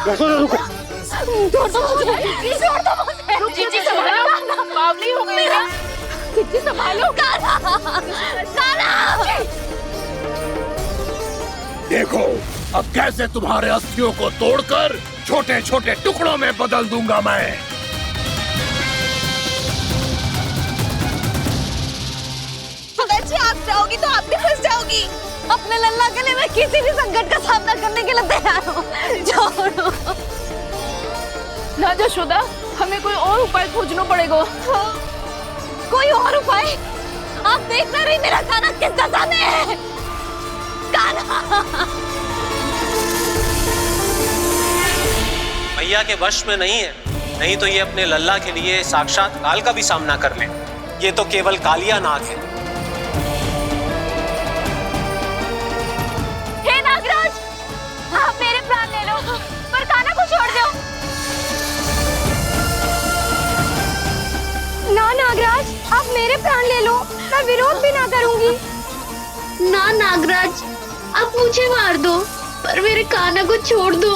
यशोदा रुको। छोड़ दो मुझे, छोड़ दो मुझे। जीजी संभालो, बावली हो गई है। जीजी संभालो। देखो अब कैसे तुम्हारे अस्थियों को तोड़कर छोटे छोटे टुकड़ों में बदल दूंगा मैं। जी आप जाओगी तो आप भी फंस जाओगी। अपने लल्ला के लिए मैं किसी भी संकट का सामना करने के लिए तैयार हूँ। छोड़ो ना यशोदा, हमें कोई और उपाय खोजना पड़ेगा। कोई और उपाय? आप देख ना रही मेरा काना किस दशा में है। काना मैया के वश में नहीं है, नहीं तो ये अपने लल्ला के लिए साक्षात काल का भी सामना कर ले। ये तो केवल कालिया नाग है। हे नागराज, आप मेरे प्राण ले लो पर काना को छोड़ दो। ना नागराज, आप मेरे प्राण ले लो, मैं विरोध भी ना करूंगी। ना नागराज, आप मुझे मार दो पर मेरे काना को छोड़ दो।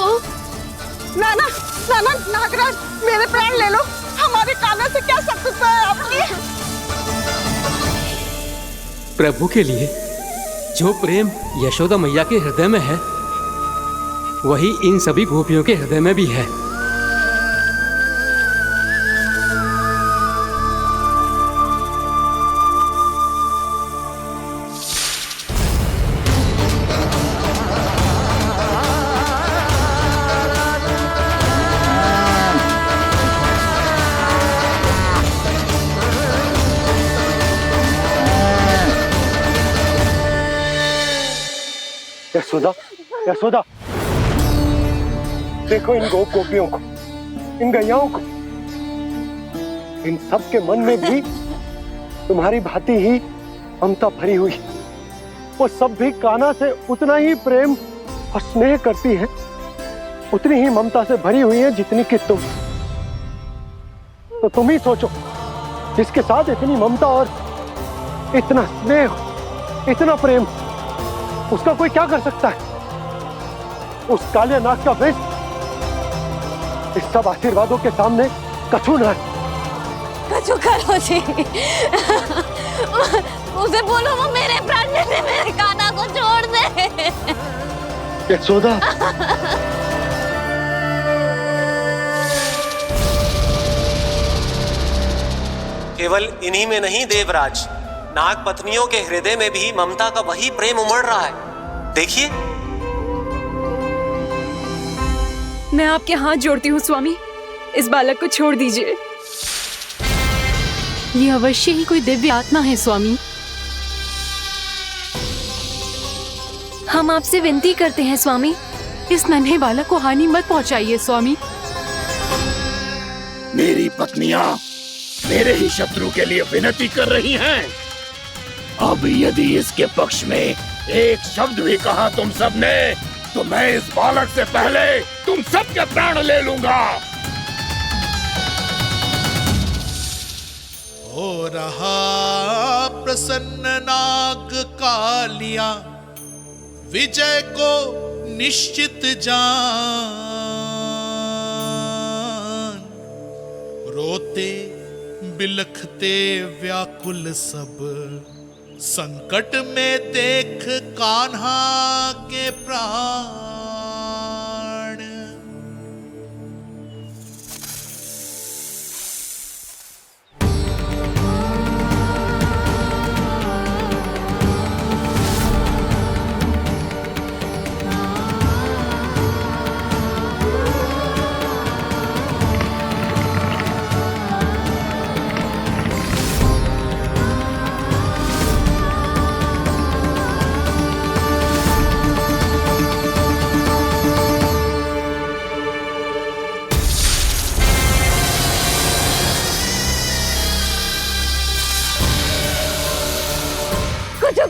ना ना ना ना नागराज, मेरे प्राण ले लो। हमारे काना से क्या शत्रुता है आपकी? प्रभु के लिए जो प्रेम यशोदा मैया के हृदय में है, वही इन सभी गोपियों के हृदय में भी है। यशोदा, यशोदा, देखो इन गोपियों को, इन गैयाओं को। इन सब के मन में भी तुम्हारी भांति ही ममता भरी हुई। वो सब भी कान्हा से उतना ही प्रेम और स्नेह करती है, उतनी ही ममता से भरी हुई है जितनी कि तुम। तो तुम ही सोचो, जिसके साथ इतनी ममता और इतना स्नेह, इतना प्रेम, उसका कोई क्या कर सकता है? उस काले नाग का वेश इस सब आशीर्वादों के सामने कछु न है। कछु करो जी। उसे बोलो वो मेरे प्राण ले ले, मेरे काना को छोड़ दे। यशोदा, केवल इन्हीं में नहीं देवराज, नाग पत्नियों के हृदय में भी ममता का वही प्रेम उमड़ रहा है। देखिए। मैं आपके हाथ जोड़ती हूँ स्वामी, इस बालक को छोड़ दीजिए। ये अवश्य ही कोई दिव्य आत्मा है स्वामी। हम आपसे विनती करते हैं स्वामी, इस नन्हे बालक को हानि मत पहुंचाइए स्वामी। मेरी पत्नियां मेरे ही शत्रु के लिए विनती कर रही हैं। अब यदि इसके पक्ष में एक शब्द भी कहा तुम सबने, तो मैं इस बालक से पहले तुम सबके प्राण ले लूंगा। हो रहा प्रसन्न नाग कालिया, विजय को निश्चित जान। रोते बिलखते व्याकुल सब, संकट में देख कान्हा के प्राण।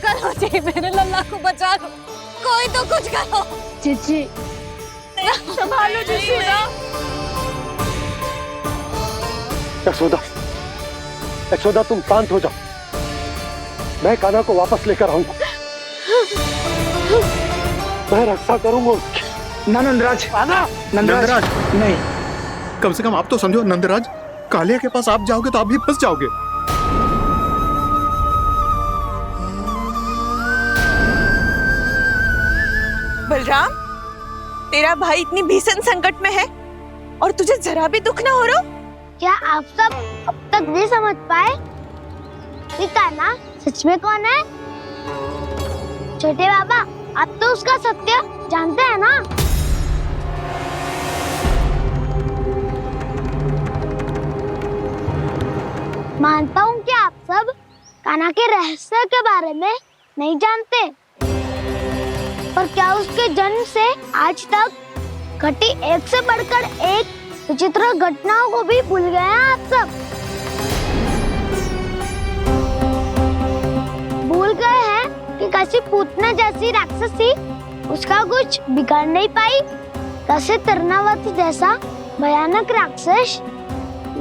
करो जी, मेरे लल्ला को बचा लो, कोई तो कुछ करो। जीजी संभालो यशोदा। यशोदा, यशोदा तुम शांत हो जाओ, मैं कान्हा को वापस लेकर आऊंगा। मैं रक्षा करूंगा उसकी। ना नंदराज, नंदराज नहीं। कम से कम आप तो समझो नंदराज, कालिया के पास आप जाओगे तो आप भी फंस जाओगे। बलराम, तेरा भाई इतनी भीषण संकट में है और तुझे जरा भी दुख ना हो रहा? क्या आप सब अब तक नहीं समझ पाए कि कान्हा सच में कौन है? छोटे बाबा, आप तो उसका सत्य जानते हैं ना? मानता हूँ कि आप सब कान्हा के रहस्य के बारे में नहीं जानते, पर क्या उसके जन्म से आज तक घटी एक से बढ़कर एक विचित्र घटनाओं को भी भूल गए हैं आप सब? भूल गए हैं कि कैसी पूतना जैसी राक्षसी उसका कुछ बिगाड़ नहीं पाई, कैसे तरनावती जैसा भयानक राक्षस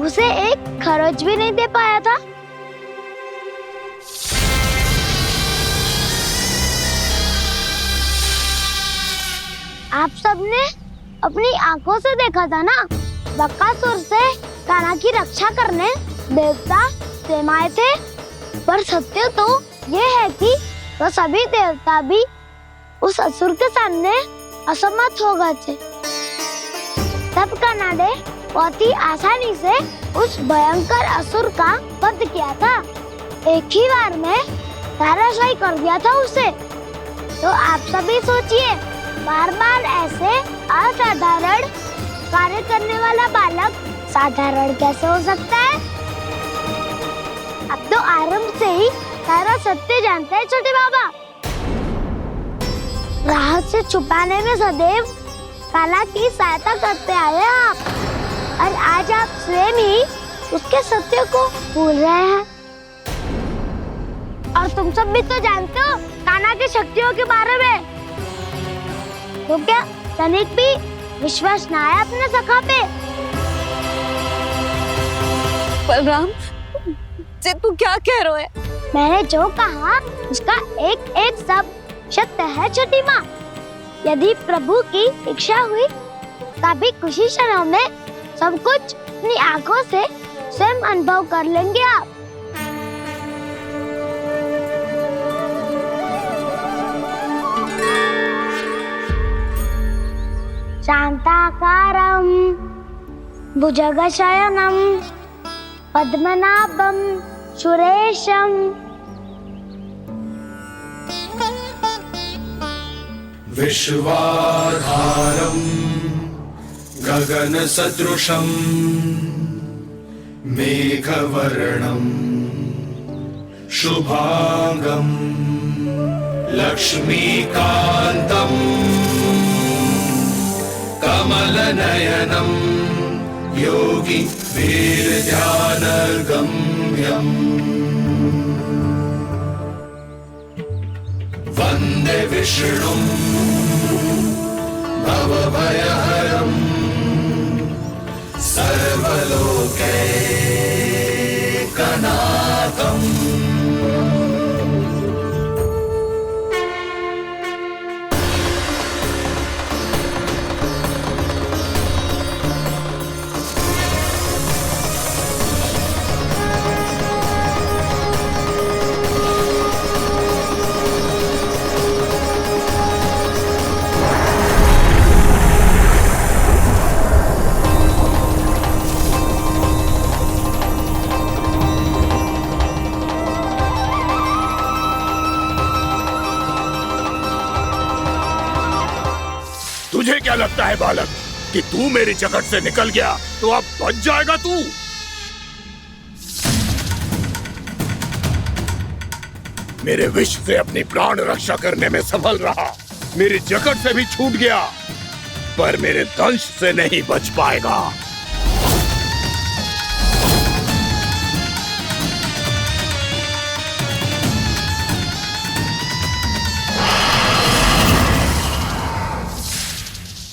उसे एक खरोच भी नहीं दे पाया था। आप सबने अपनी आंखों से देखा था ना, बकासुर से कान्हा की रक्षा करने देवता स्वयं आए थे। पर सत्य तो ये है कि वो सभी देवता भी उस असुर के सामने असमर्थ हो गए थे। तब कान्हा ने बहुत ही आसानी से उस भयंकर असुर का वध किया था। एक ही बार में धराशायी कर दिया था उसे। तो आप सभी सोचिए, बार बार ऐसे असाधारण कार्य करने वाला बालक साधारण कैसे हो सकता है? अब तो आरंभ से ही सारा सत्य जानते हैं छोटे बाबा। रहस्य छुपाने में सदैव कान्हा की सहायता करते आए आप, और आज आप स्वयं ही उसके सत्य को भूल रहे हैं। और तुम सब भी तो जानते हो कान्हा की शक्तियों के बारे में। तो क्या तनिक भी विश्वास ना है अपने सखा पे? बलराम, जे तू क्या कह रहा है? मैंने जो कहा उसका एक एक शब्द सत्य है छोटी माँ। यदि प्रभु की इच्छा हुई तभी कुछ ही क्षणों में सब कुछ अपनी आंखों से स्वयं अनुभव कर लेंगे आप। शांताकारं भुजगशयनं पद्मनाभं सुरेशं विश्वाधारं गगनसदृशं मेघवर्णं शुभांगं लक्ष्मीकान्तं कमलनयनं योगी वीरध्यानगम्यम् वन्दे विष्णुं भवभयहरं सर्वलोकैकनाथम्। तुझे क्या लगता है बालक कि तू मेरी जगत से निकल गया तो अब बच जाएगा तू? मेरे विष से अपनी प्राण रक्षा करने में सफल रहा, मेरी जगत से भी छूट गया, पर मेरे दंश से नहीं बच पाएगा।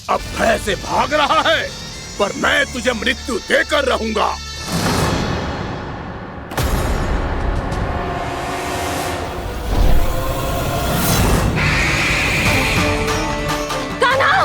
अब भय से भाग रहा है, पर मैं तुझे मृत्यु देकर रहूंगा। कान्हा!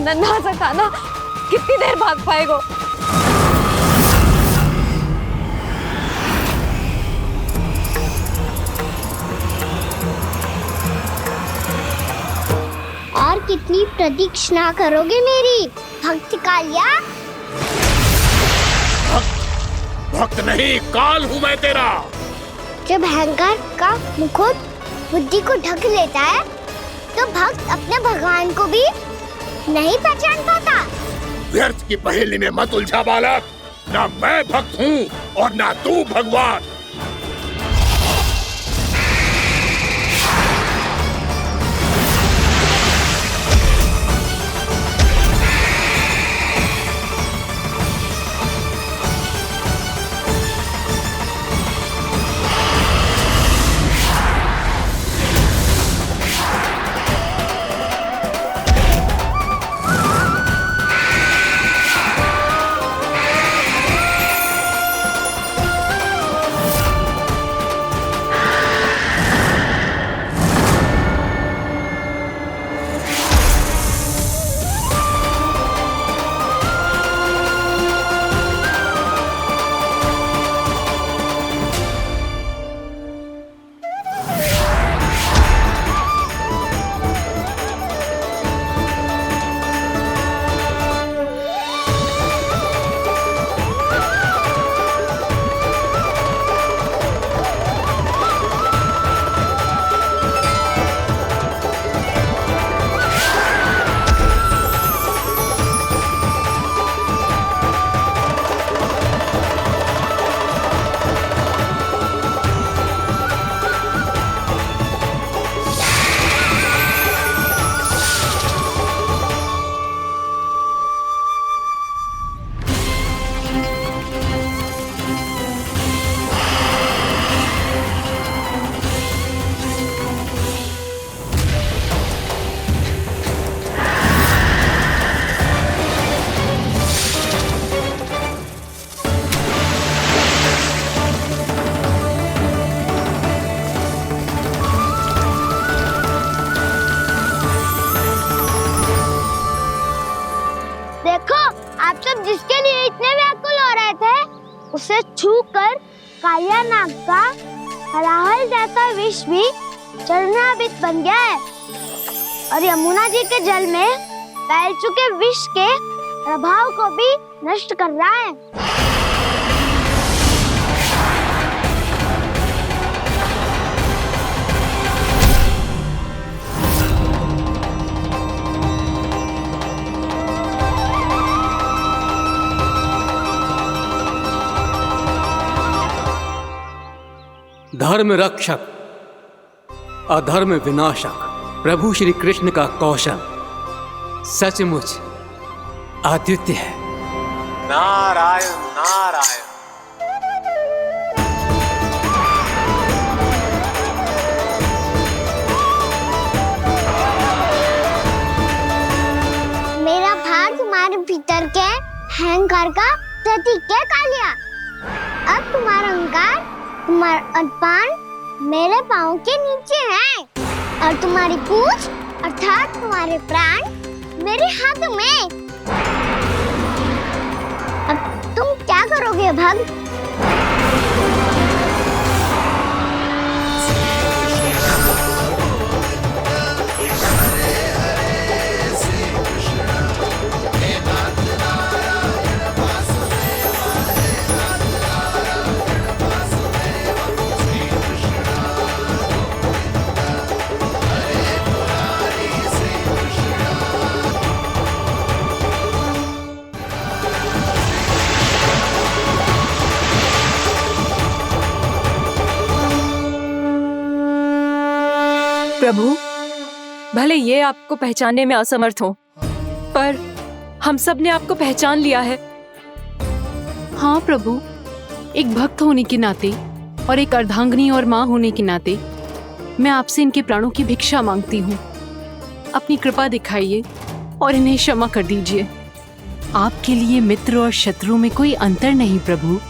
नन्हा सा कान्हा कितनी देर भाग पाएगा? और कितनी प्रतीक्षा करोगे मेरी भक्त कालिया? भक्त नहीं, काल हूँ मैं तेरा। जब अहंकार का मुकुट बुद्धि को ढक लेता है तो भक्त अपने भगवान को भी नहीं पहचान पाता। व्यर्थ की पहेली में मत उलझा बालक। ना मैं भक्त हूँ और ना तू भगवान। जिसके लिए इतने व्याकुल हो रहे थे उसे छूकर कालिया नाग का हलाहल जैसा विष भी चरणामृत बन गया है और यमुना जी के जल में फैल चुके विष के प्रभाव को भी नष्ट कर रहा है। धर्म रक्षक अधर्म विनाशक प्रभु श्री कृष्ण का कौशल सचमुच अद्वितीय है। नारायण नारायण। मेरा भार तुम्हारे भीतर के अहंकार का प्रतीक है कालिया। अब तुम्हारा अहंकार, तुम्हारा अभिमान मेरे पाँव के नीचे है और तुम्हारी पूंछ अर्थात तुम्हारे प्राण मेरे हाथ में। अब तुम क्या करोगे भक्त? प्रभु, भले ये आपको पहचानने में असमर्थ हो, पर हम सब ने आपको पहचान लिया है। हाँ प्रभु, एक भक्त होने के नाते और एक अर्धांगिनी और माँ होने के नाते मैं आपसे इनके प्राणों की भिक्षा मांगती हूँ। अपनी कृपा दिखाइए और इन्हें क्षमा कर दीजिए। आपके लिए मित्र और शत्रु में कोई अंतर नहीं प्रभु,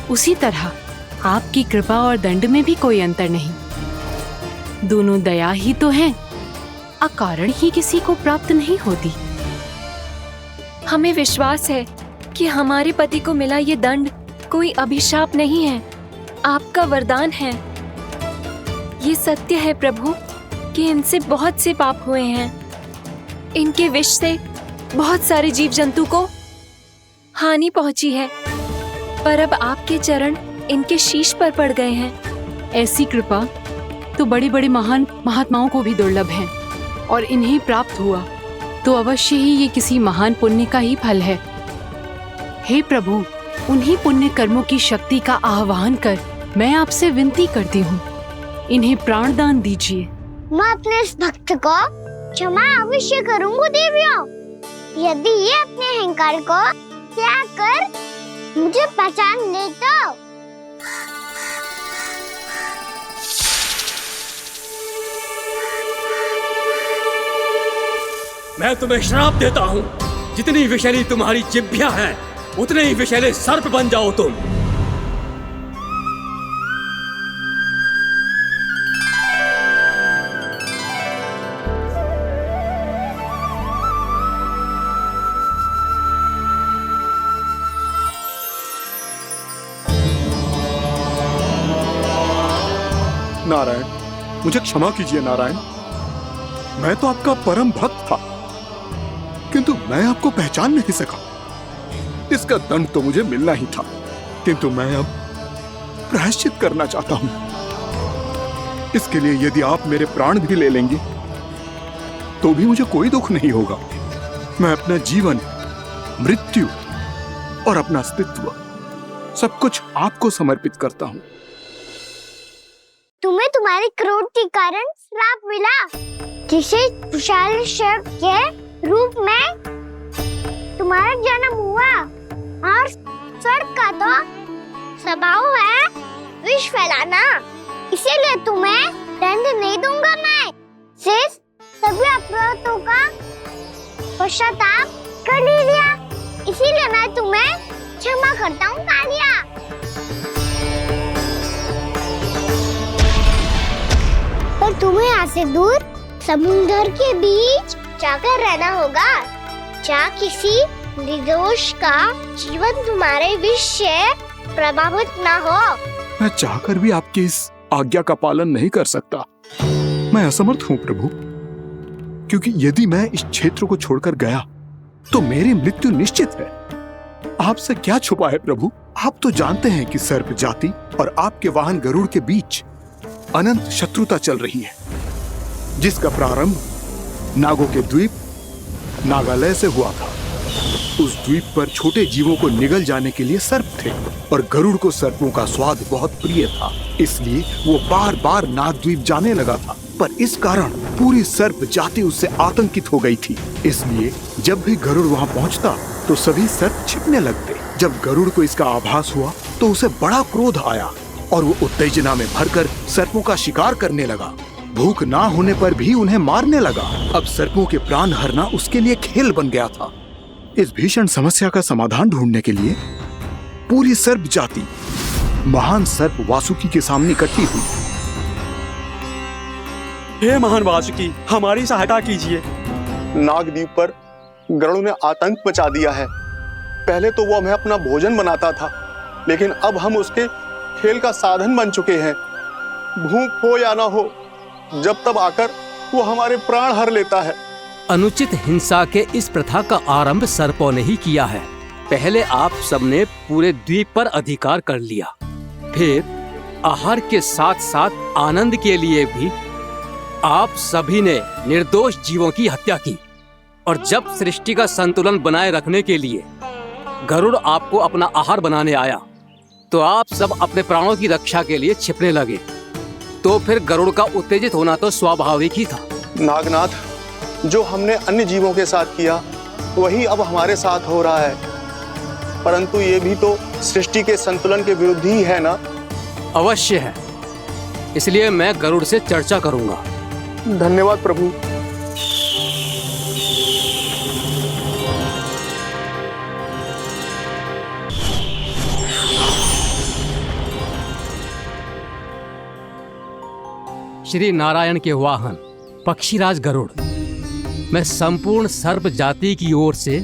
उसी तरह आपकी कृपा और दंड में भी कोई अंतर नहीं। दोनों दया ही तो हैं, अकारण ही किसी को प्राप्त नहीं होती। हमें विश्वास है कि हमारे पति को मिला ये दंड कोई अभिशाप नहीं है, आपका वरदान है। ये सत्य है प्रभु कि इनसे बहुत से पाप हुए हैं। इनके विष से बहुत सारे जीव जंतु को हानि पहुंची है, पर अब आपके चरण इनके शीश पर पड़ गए हैं। ऐसी कृपा तो बड़े बड़े महान महात्माओं को भी दुर्लभ है, और इन्हें प्राप्त हुआ तो अवश्य ही ये किसी महान पुण्य का ही फल है। हे प्रभु, उन्हीं पुण्य कर्मों की शक्ति का आह्वान कर मैं आपसे विनती करती हूँ, इन्हें प्राण दान दीजिए। मैं अपने इस भक्त को क्षमा अवश्य करूंगा देवियों, यदि ये अपने अहंकार को त्याग कर मुझे पहचान ले तो। मैं तुम्हें श्राप देता हूँ, जितनी विषैली तुम्हारी जिह्वा है उतने ही विषैले सर्प बन जाओ तुम। नारायण, मुझे क्षमा कीजिए नारायण। मैं तो आपका परम भक्त था, किंतु मैं आपको पहचान नहीं सका। इसका दंड तो मुझे मिलना ही था, किंतु मैं अब प्रायश्चित करना चाहता हूं। इसके लिए यदि आप मेरे प्राण भी ले लेंगे तो भी मुझे कोई दुख नहीं होगा। मैं अपना जीवन, मृत्यु और अपना अस्तित्व सब कुछ आपको समर्पित करता हूं। तुम्हें तुम्हारी क्रोध के कारण श्राप मिला, जिसे विशाल सर्प के रूप में तुम्हारा जन्म हुआ, और सर्प का तो स्वभाव है विष फैलाना। इसीलिए तुम्हें दंड नहीं दूंगा मैं। शेष सभी अपराधों का पश्चाताप कर लिया, इसीलिए मैं तुम्हें क्षमा करता हूँ कालिया। पर तुम्हें यहाँ से दूर समुद्र के बीच जाकर रहना होगा, जहाँ किसी निर्दोष का जीवन तुम्हारे विष से प्रभावित ना हो। मैं चाहकर भी आपकी इस आज्ञा का पालन नहीं कर सकता। मैं असमर्थ हूँ प्रभु, क्योंकि यदि मैं इस क्षेत्र को छोड़कर गया तो मेरी मृत्यु निश्चित है। आपसे क्या छुपा है प्रभु? आप तो जानते हैं कि सर्प जाति और आपके वाहन गरुड़ के बीच अनंत शत्रुता चल रही है, जिसका प्रारंभ नागों के द्वीप नागालय से हुआ था। उस द्वीप पर छोटे जीवों को निगल जाने के लिए सर्प थे, और गरुड़ को सर्पों का स्वाद बहुत प्रिय था, इसलिए वो बार बार नागद्वीप जाने लगा था। पर इस कारण पूरी सर्प जाति उससे आतंकित हो गई थी। इसलिए जब भी गरुड़ वहां पहुंचता तो सभी सर्प छिपने लगते। जब गरुड़ को इसका आभास हुआ तो उसे बड़ा क्रोध आया, और वो उत्तेजना में भरकर सर्पों का शिकार करने लगा। भूख ना होने पर भी उन्हें मारने लगा। अब सर्पों के प्राण हरना उसके लिए खेल बन गया था। इस भीषण समस्या का समाधान ढूंढने के लिए पूरी सर्प जाति महान सर्प वासुकी के सामने इकट्ठी हुई। हे महान वासुकी, हमारी सहायता कीजिए। नागद्वीप पर गरुड़ ने आतंक मचा दिया है। पहले तो वो हमें अपना भोजन बनाता था, लेकिन अब हम उसके खेल का साधन बन चुके हैं। भूख हो या ना हो, जब तब आकर वो हमारे प्राण हर लेता है। अनुचित हिंसा के इस प्रथा का आरंभ सर्पों ने ही किया है। पहले आप सबने पूरे द्वीप पर अधिकार कर लिया, फिर आहार के साथ साथ आनंद के लिए भी आप सभी ने निर्दोष जीवों की हत्या की। और जब सृष्टि का संतुलन बनाए रखने के लिए गरुड़ आपको अपना आहार बनाने आया, तो आप सब अपने प्राणों की रक्षा के लिए छिपने लगे। तो फिर गरुड़ का उत्तेजित होना तो स्वाभाविक ही था। नागनाथ, जो हमने अन्य जीवों के साथ किया वही अब हमारे साथ हो रहा है, परंतु ये भी तो सृष्टि के संतुलन के विरुद्ध ही है ना? अवश्य है, इसलिए मैं गरुड़ से चर्चा करूंगा। धन्यवाद प्रभु। श्री नारायण के वाहन पक्षीराज गरुड़, मैं संपूर्ण सर्प जाति की ओर से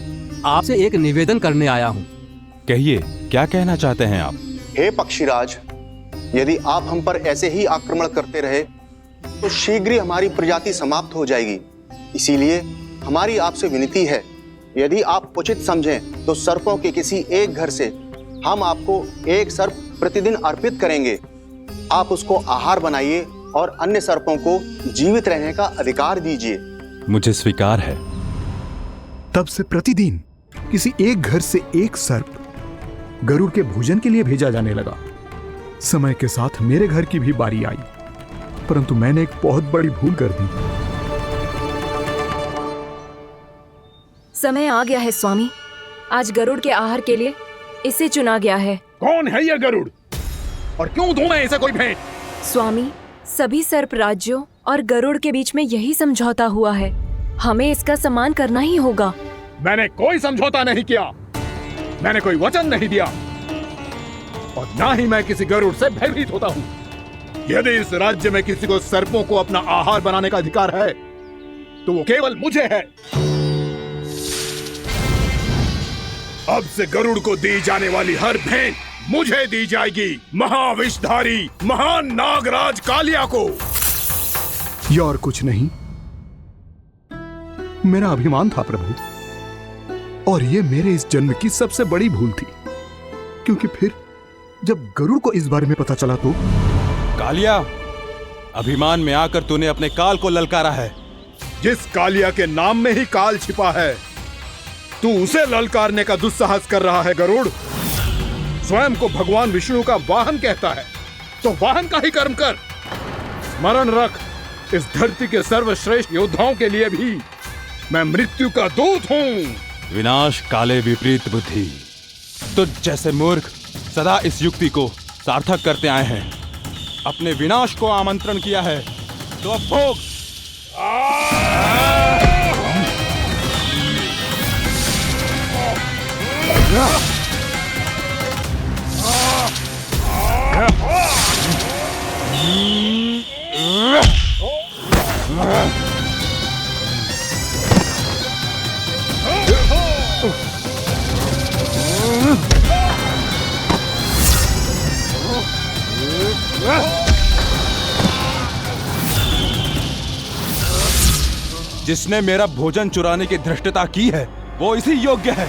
आपसे एक निवेदन करने आया हूँ। कहिए, क्या कहना चाहते हैं आप? हे पक्षीराज, यदि आप हम पर ऐसे ही आक्रमण करते रहे तो शीघ्र ही हमारी प्रजाति समाप्त हो जाएगी। इसीलिए हमारी आपसे विनती है, यदि आप उचित समझें तो सर्पों के किसी एक घर से हम आपको एक सर्प प्रतिदिन अर्पित करेंगे। आप उसको आहार बनाइए और अन्य सर्पों को जीवित रहने का अधिकार दीजिए। मुझे स्वीकार है। तब से प्रतिदिन किसी एक घर से एक सर्प गरुड़ के भोजन के लिए भेजा जाने लगा। समय के साथ मेरे घर की भी बारी आई, परंतु मैंने एक बहुत बड़ी भूल कर दी। समय आ गया है स्वामी, आज गरुड़ के आहार के लिए इसे चुना गया है। कौन है यह गरुड़ और क्यों दूं मैं इसे कोई भेंट? स्वामी, सभी सर्प राज्यों और गरुड़ के बीच में यही समझौता हुआ है, हमें इसका सम्मान करना ही होगा। मैंने कोई समझौता नहीं किया, मैंने कोई वचन नहीं दिया और ना ही मैं किसी गरुड़ से भयभीत होता हूँ। यदि इस राज्य में किसी को सर्पों को अपना आहार बनाने का अधिकार है तो वो केवल मुझे है। अब से गरुड़ को दी जाने वाली हर भेंट मुझे दी जाएगी, महाविषधारी महान नागराज कालिया को। यह और कुछ नहीं, मेरा अभिमान था प्रभु, और यह मेरे इस जन्म की सबसे बड़ी भूल थी, क्योंकि फिर जब गरुड़ को इस बारे में पता चला तो। कालिया, अभिमान में आकर तूने अपने काल को ललकारा है। जिस कालिया के नाम में ही काल छिपा है, तू उसे ललकारने का दुस्साहस कर रहा है गरुड़। स्वयं को भगवान विष्णु का वाहन कहता है तो वाहन का ही कर्म कर। स्मरण रख, इस धरती के सर्वश्रेष्ठ योद्धाओं के लिए भी मैं मृत्यु का दूत हूँ। विनाश काले विपरीत बुद्धि। तुझ जैसे मूर्ख सदा इस युक्ति को सार्थक करते आए हैं। अपने विनाश को आमंत्रण किया है तो अब भोग। जिसने मेरा भोजन चुराने की धृष्टता की है वो इसी योग्य है।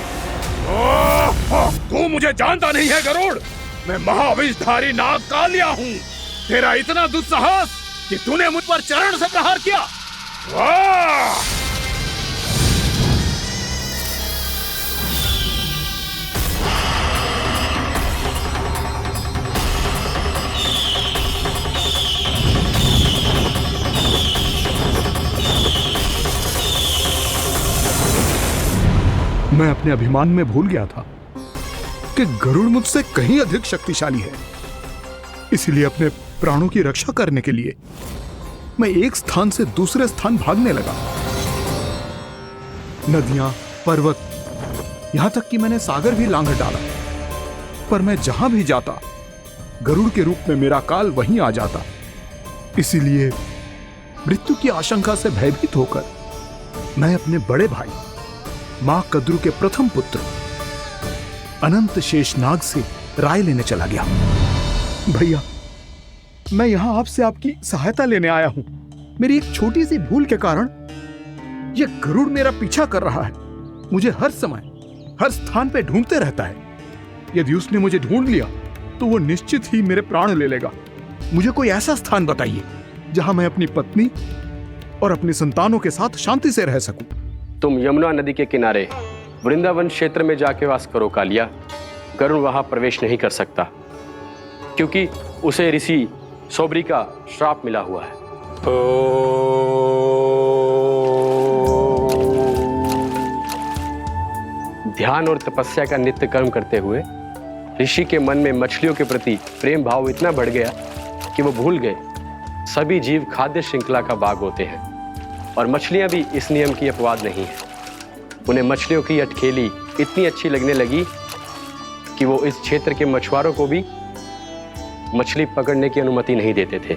तू मुझे जानता नहीं है गरुड़, मैं महाविषधारी नाग कालिया हूँ। तेरा इतना दुस्साहस कि तूने मुझ पर चरण से प्रहार किया। मैं अपने अभिमान में भूल गया था कि गरुड़ मुझसे कहीं अधिक शक्तिशाली है। इसलिए अपने प्राणों की रक्षा करने के लिए मैं एक स्थान से दूसरे स्थान भागने लगा। नदियां, पर्वत, यहां तक कि मैंने सागर भी लांघ डाला, पर मैं जहां भी जाता गरुड़ के रूप में मेरा काल वहीं आ जाता। इसीलिए मृत्यु की आशंका से भयभीत होकर मैं अपने बड़े भाई मां कद्रु के प्रथम पुत्र अनंत शेषनाग से राय लेने चला गया। भैया, मैं यहां आपसे आपकी सहायता लेने आया हूं। मेरी एक छोटी सी भूल के कारण यह गरुड़ मेरा पीछा कर रहा है। मुझे हर समय हर स्थान पे ढूंढते रहता है। यदि उसने मुझे ढूंढ लिया तो वो निश्चित ही मेरे प्राण ले लेगा। मुझे कोई ऐसा स्थान बताइए जहां मैं अपनी पत्नी और अपने संतानों के साथ शांति से रह सकूं। तुम यमुना नदी के किनारे वृंदावन क्षेत्र में जाके वास करो कालिया। गरुड़ वहां प्रवेश नहीं कर सकता क्योंकि उसे ऋषि सोबरी का श्राप मिला हुआ है। ध्यान और तपस्या का नित्य कर्म करते हुए ऋषि के मन में मछलियों के प्रति प्रेम भाव इतना बढ़ गया कि वो भूल गए सभी जीव खाद्य श्रृंखला का भाग होते हैं और मछलियां भी इस नियम की अपवाद नहीं है। उन्हें मछलियों की अटखेली इतनी अच्छी लगने लगी कि वो इस क्षेत्र के मछुआरों को भी मछली पकड़ने की अनुमति नहीं देते थे।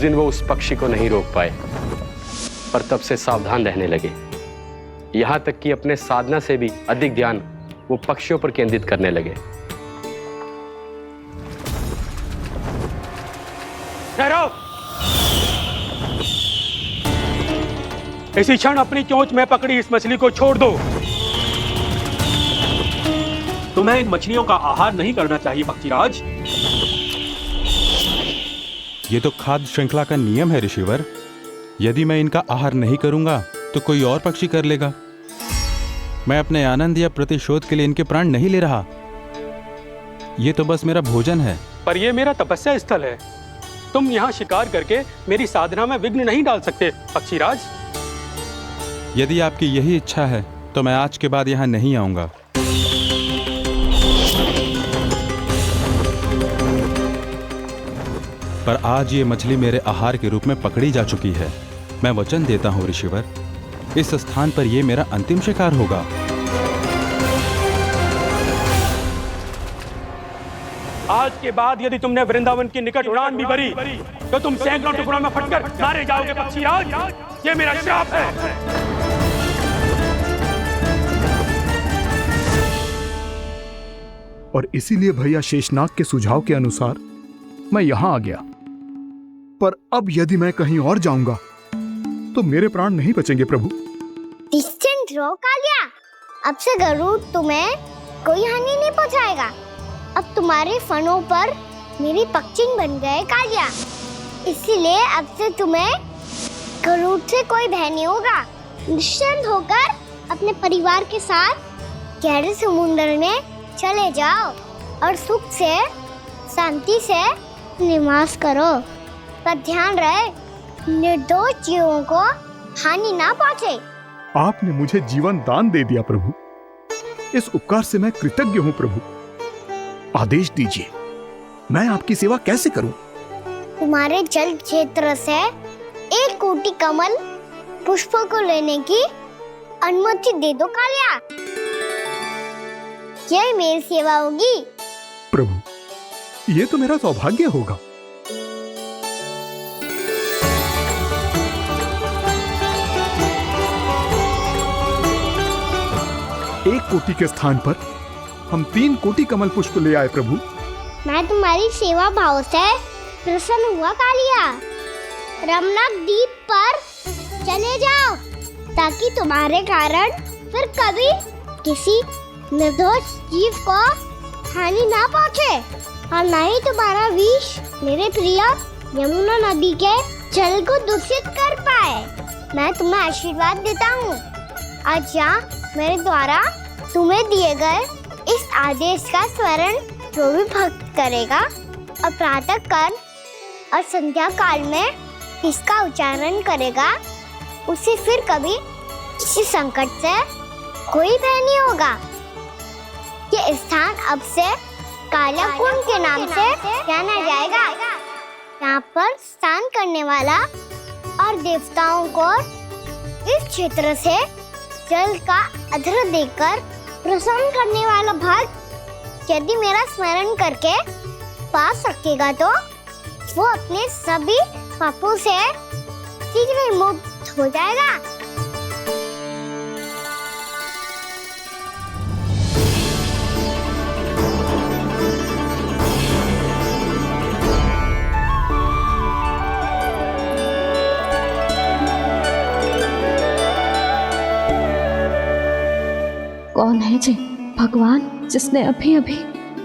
दिन वो उस पक्षी को नहीं रोक पाए, पर तब से सावधान रहने लगे। यहां तक कि अपने साधना से भी अधिक ध्यान वो पक्षियों पर केंद्रित करने लगे। ठहरो! इसी क्षण अपनी चोंच में पकड़ी इस मछली को छोड़ दो। तुम्हें इन मछलियों का आहार नहीं करना चाहिए पक्षीराज। ये तो खाद्य श्रृंखला का नियम है ऋषिवर। यदि मैं इनका आहार नहीं करूंगा तो कोई और पक्षी कर लेगा। मैं अपने आनंद या प्रतिशोध के लिए इनके प्राण नहीं ले रहा। ये तो बस मेरा भोजन है। पर यह मेरा तपस्या स्थल है। तुम यहाँ शिकार करके मेरी साधना में विघ्न नहीं डाल सकते पक्षीराज। यदि आपकी यही इच्छा है तो मैं आज के बाद यहाँ नहीं आऊंगा। पर आज ये मछली मेरे आहार के रूप में पकड़ी जा चुकी है। मैं वचन देता हूँ ऋषिवर, इस स्थान पर यह मेरा अंतिम शिकार होगा। आज के बाद यदि तुमने वृंदावन की निकट उड़ान भी भरी तो तुम सैकड़ों टुकड़ों में फटकर मारे जाओगे पक्षीराज। ये मेरा श्राप है। और इसीलिए भैया शेषनाग के सुझाव के अनुसार मैं यहां आ गया। पर अब यदि मैं कहीं और जाऊंगा तो मेरे प्राण नहीं बचेंगे प्रभु। डिस्टेंट रहो कालिया। अब से गरुड़ तुम्हें कोई हानि नहीं पहुंचाएगा। अब तुम्हारे फनों पर मेरी पक्षिंग बन गए कालिया, इसीलिए अब से तुम्हें गरुड़ से कोई भय नहीं होगा। निश्चिंत होकर अपने परिवार के साथ गहरे समुद्र में चले जाओ और सुख से शांति से निवास करो। पर ध्यान रहे निर्दोष जीवों को हानि ना पहुंचे। आपने मुझे जीवन दान दे दिया प्रभु, इस उपकार से मैं कृतज्ञ हूँ प्रभु। आदेश दीजिए, मैं आपकी सेवा कैसे करूं? तुम्हारे जल क्षेत्र से 1 कोटि कमल पुष्पों को लेने की अनुमति दे दो कालिया। यह मेरी सेवा होगी। प्रभु, ये तो मेरा सौभाग्य होगा। एक कोटि के स्थान पर हम 3 कोटि कमल पुष्प ले आए प्रभु। मैं तुम्हारी सेवा भाव से प्रसन्न हुआ कालिया। रमनाक द्वीप पर चले जाओ ताकि तुम्हारे कारण फिर कभी किसी निर्दोष जीव को हानि ना पहुंचे और न ही तुम्हारा विष मेरे प्रिय यमुना नदी के जल को दूषित कर पाए। मैं तुम्हें आशीर्वाद देता हूँ। आज यहाँ मेरे द्वारा तुम्हें दिए गए इस आदेश का स्मरण जो भी भक्त करेगा और प्रातः काल और संध्या काल में इसका उच्चारण करेगा, उसे फिर कभी किसी संकट से कोई भय नहीं होगा। ये स्थान अब से काला कुंड के नाम से जाना जाएगा। यहाँ पर स्नान करने वाला और देवताओं को इस क्षेत्र से जल का अर्घ्य देकर प्रसन्न करने वाला भक्त यदि मेरा स्मरण करके पा सकेगा तो वो अपने सभी पापों से शीघ्र ही मुक्त हो जाएगा। कौन है जी भगवान जिसने अभी अभी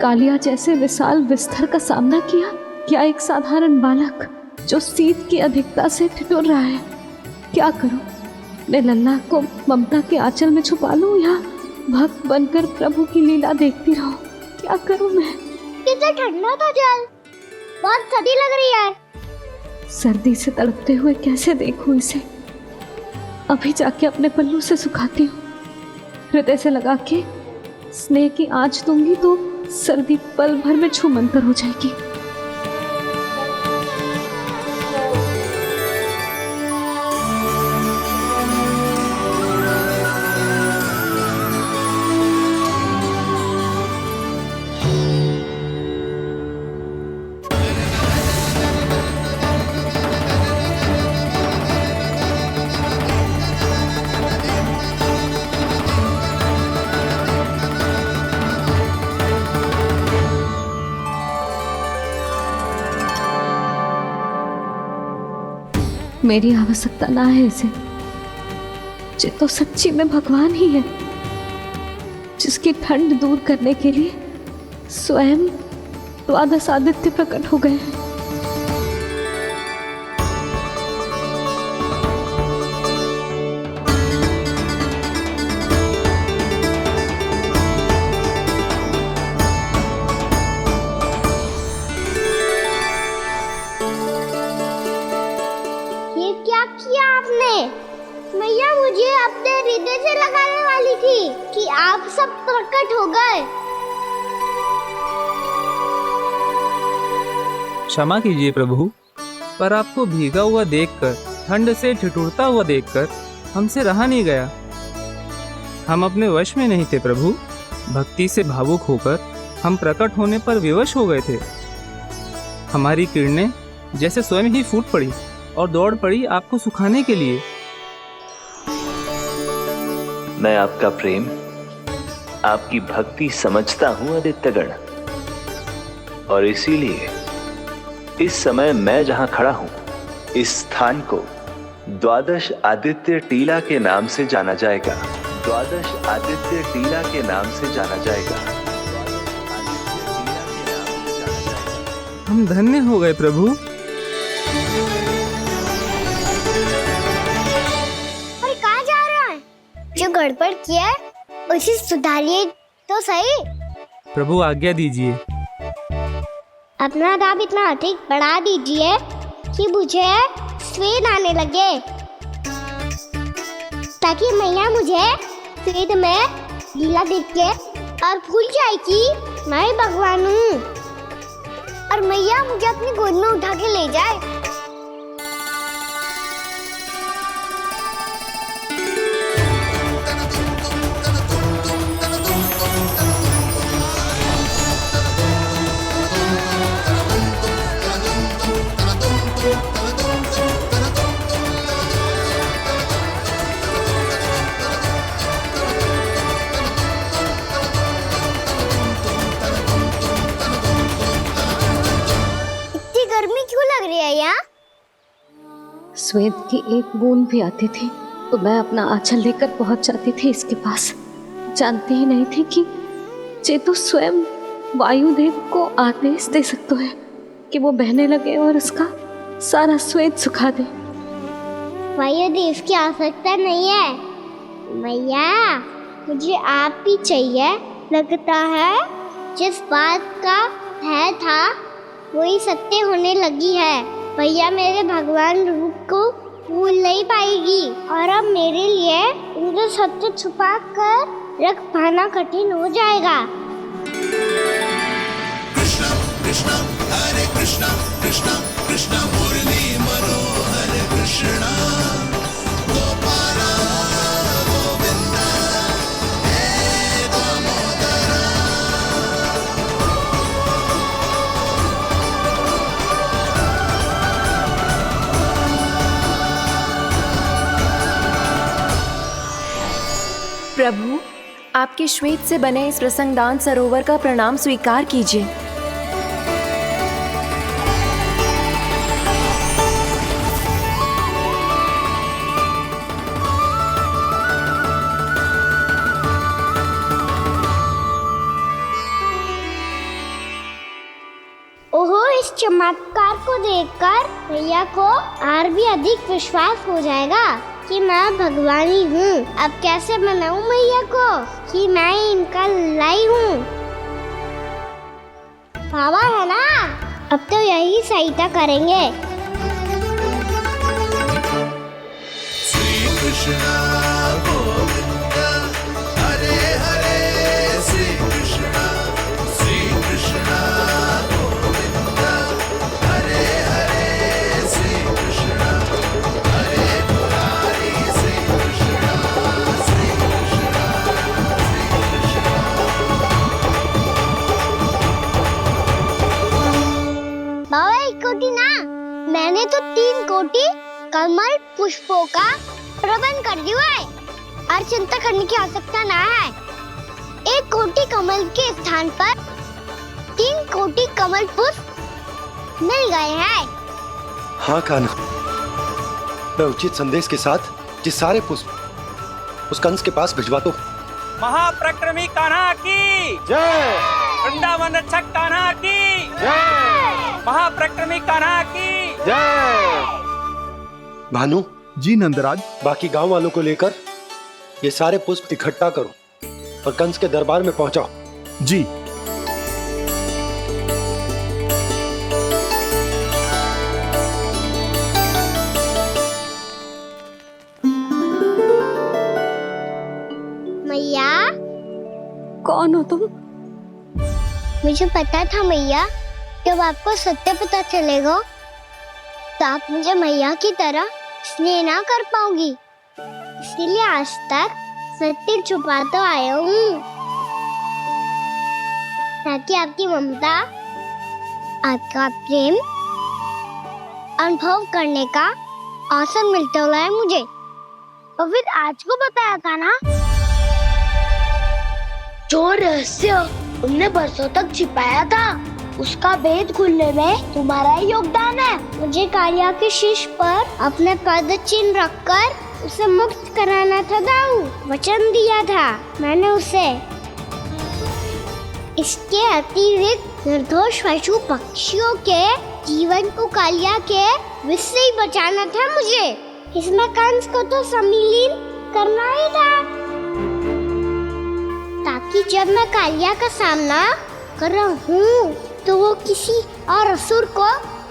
कालिया जैसे विशाल विस्तर का सामना किया? क्या एक साधारण बालक जो शीत की अधिकता से ठिठुर रहा है? क्या करूं? मैं लल्ला को ममता के आंचल में छुपा लूं या भक्त बनकर प्रभु की लीला देखती रहूं? क्या करूं मैं? कितना ठंडा था जल, बहुत सर्दी लग रही है। सर्दी से तड़पते हुए कैसे देखूं इसे? अभी जाके अपने पल्लू से सुखाती हूँ। हृदय से लगा के स्नेह की आंच दूंगी तो सर्दी पल भर में छूमंतर हो जाएगी। मेरी आवश्यकता ना है इसे। ये तो सच्ची में भगवान ही है, जिसकी ठंड दूर करने के लिए स्वयं द्वादश आदित्य प्रकट हो गए हैं। ये क्या किया आपने? मैया मुझे अपने हृदय से लगाने वाली थी कि आप सब प्रकट हो गए। क्षमा कीजिए प्रभु, पर आपको भीगा हुआ देखकर, ठंड से ठिठुरता हुआ देखकर हमसे रहा नहीं गया। हम अपने वश में नहीं थे प्रभु। भक्ति से भावुक होकर हम प्रकट होने पर विवश हो गए थे। हमारी किरणें जैसे स्वयं ही फूट पड़ी और दौड़ पड़ी आपको सुखाने के लिए। मैं आपका प्रेम, आपकी भक्ति समझता हूं आदित्यगण, और इसीलिए इस समय मैं जहां खड़ा हूं, इस स्थान को द्वादश आदित्य टीला के नाम से जाना जाएगा। द्वादश आदित्य टीला के नाम से जाना जाएगा। हम धन्य हो गए प्रभु। और कहाँ जा रहा है? जो गड़बड़ किया है उसे सुधारिए तो सही। प्रभु आज्ञा दीजिए। अपना दाम इतना अधिक बढ़ा दीजिए कि मुझे स्वेद आने लगे, ताकि मैया मुझे स्वेद में लीला देख के और भूल जाए कि मैं ही भगवान हूँ, और मैया मुझे अपनी गोद में उठा के ले जाए। गर्मी क्यों लग रही है यहाँ? स्वेद की एक बूंद भी आती थी तो मैं अपना आंचल लेकर पहुंच जाती थी इसके पास। जानती ही नहीं थी कि ये तो स्वयं वायुदेव को आदेश दे सकते हैं कि वो बहने लगे और उसका सारा स्वेद सुखा दे। वायुदेव की आवश्यकता नहीं है मैया, मुझे आप ही चाहिए। लगता है जिस बात का भय था वही सत्य होने लगी है। भैया मेरे भगवान रूप को भूल नहीं पाएगी, और अब मेरे लिए उनके सत्य छुपा कर रख पाना कठिन हो जाएगा। कृष्णा कृष्णा हरे कृष्णा कृष्णा कृष्णा मुरली मनोहर कृष्णा गोपाला गोविंदा हे दामोदरा। प्रभु, आपके श्वेत से बने इस प्रसंगदान सरोवर का प्रणाम स्वीकार कीजिए। ओहो, इस चमत्कार को देखकर भैया को और भी अधिक विश्वास हो जाएगा कि मैं भगवान ही हूँ। अब कैसे मनाऊं मैया को कि मैं ही इनका लाई हूँ? बाबा है ना, अब तो यही सहायता करेंगे। श्री कृष्णा गोविंदा हरे हरे श्री कृष्णा गोविंदा हरे हरे श्री कृष्णा हरे मुरारी श्री कृष्णा श्री कृष्णा श्री बाबा एक कोटी ना, मैंने तो 3 कोटी कमल पुष्पों का प्रबंध कर दिया है और चिंता करने की आवश्यकता ना है। 1 कोटी कमल के स्थान पर 3 कोटी कमल पुष्प मिल गए हैं। हाँ कान्हा, मैं उचित संदेश के साथ ये सारे पुष्प उस कंस के पास भिजवा दो। महाप्रक्रमी कान्हा की जय। वृंदावन रक्षक कान्हा की जय। महाप्रक्रमी कान्हा की जय। भानु जी नंदराज। बाकी गांव वालों को लेकर ये सारे पुष्प इकट्ठा करो और कंस के दरबार में पहुंचाओ। जी। मैया। कौन हो तुम? मुझे पता था मैया, जब आपको सत्य पता चलेगा तो आप मुझे मैया की तरह स्नेह ना कर पाओगी, इसलिए आज तक सत्य छुपाता आया हूँ, ताकि आपकी ममता, आपका प्रेम अनुभव करने का अवसर मिलता हुआ मुझे। और फिर आज को बताया था ना, जो रहस्य तुमने बरसों तक छिपाया था, उसका भेद खुलने में तुम्हारा ही योगदान है। मुझे कालिया के शीश पर अपने पद चिन्ह रखकर उसे मुक्त कराना था दाऊ, वचन दिया था मैंने उसे। इसके अतिरिक्त निर्दोष पशु पक्षियों के जीवन को कालिया के विष से ही बचाना था मुझे। इसमें कंस को तो सम्मिलित करना ही था, ताकि जब मैं कालिया का सामना कर रहा हूँ तो वो किसी और असुर को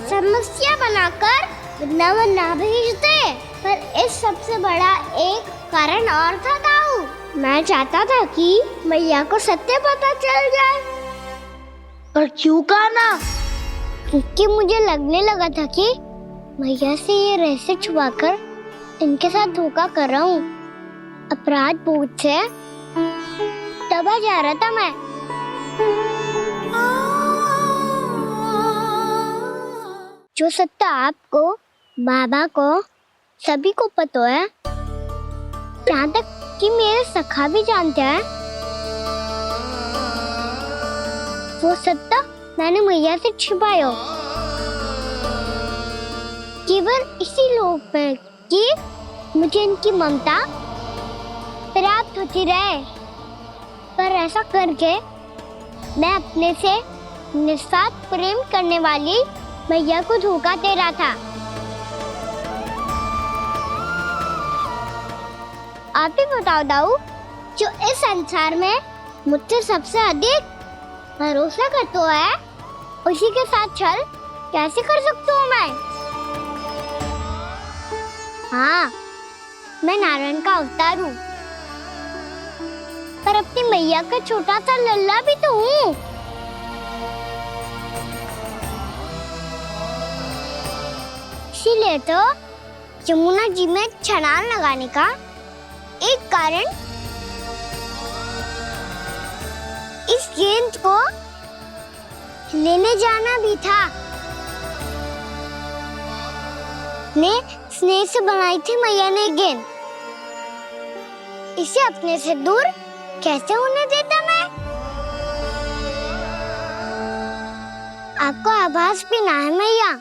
समस्या बनाकर वृंदावन ना भेज दे। पर इस सबसे बड़ा एक कारण और था दाऊ, मैं चाहता था कि मैया को सत्य पता चल जाए। पर क्यों कहा ना? क्योंकि मुझे लगने लगा था कि मैया से ये रहस्य छुपाकर इनके साथ धोखा कर रहा हूँ। अपराध बोझ से दबा जा रहा था मैं। जो सत्य आपको, बाबा को, सभी को पता है, यहाँ तक कि मेरे सखा भी जानते हैं, वो सत्य मैंने मैया से छिपाया केवल इसी लोक में कि मुझे इनकी ममता प्राप्त होती रहे। पर ऐसा करके मैं अपने से निस्वार्थ प्रेम करने वाली मैया को धोखा दे रहा था। आप ही बताओ दाऊ, जो इस संसार में मुझसे सबसे अधिक भरोसा करता है, उसी के साथ छल कैसे कर सकता हूँ मैं? हाँ, मैं नारायण का अवतार हूँ, पर अपनी मैया का छोटा सा लल्ला भी तो हूँ। इसीलिए तो यमुना जी में छलांग लगाने का एक कारण इस गेंद को लेने जाना भी था। ने स्नेह से बनाई थी मैया ने गेंद, इसे अपने से दूर कैसे होने देता मैं? आपको आभास भी ना है मैया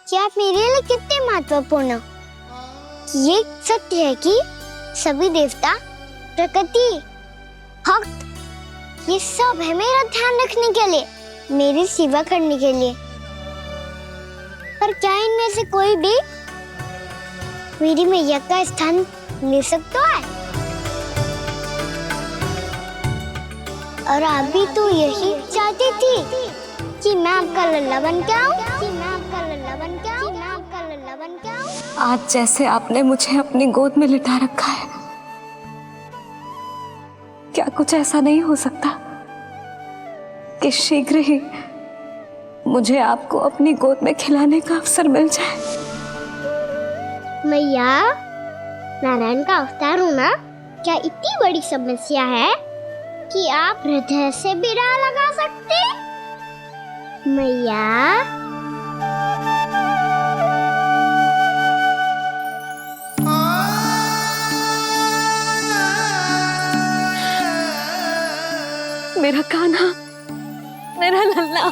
कि आप मेरे लिए कितने महत्वपूर्ण हो। ये सत्य है कि सभी देवता, प्रकृति, भक्त, ये सब है मेरा ध्यान रखने के लिए, मेरी सेवा करने के लिए। पर क्या इनमें से कोई भी मेरी मैया का स्थान ले सकता है? और आप भी तो यही चाहती थी कि मैं आपका लल्ला बन के आऊं, कि मैं आपका लल्ला बन के आऊं, कि मैं आपका लल्ला बन के आऊं। आज जैसे आपने मुझे अपनी गोद में लिटा रखा है, क्या कुछ ऐसा नहीं हो सकता कि शीघ्र ही मुझे आपको अपनी गोद में खिलाने का अवसर मिल जाए? मैया, नारायण का अवतार होना क्या इतनी बड़ी समस्या है कि आप हृदय से भी राह लगा सकते? मैया, मेरा कान्हा, मेरा लल्ला।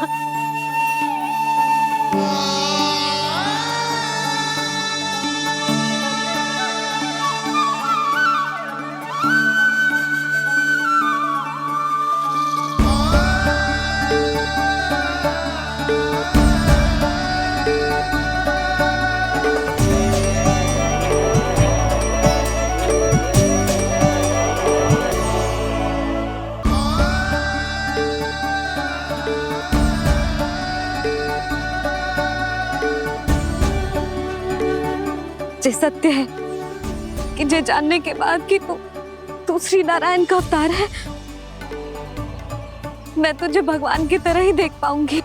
सत्य है कि ये जानने के बाद कि तू श्री नारायण का अवतार है, मैं तुझे भगवान की तरह ही देख पाऊंगी।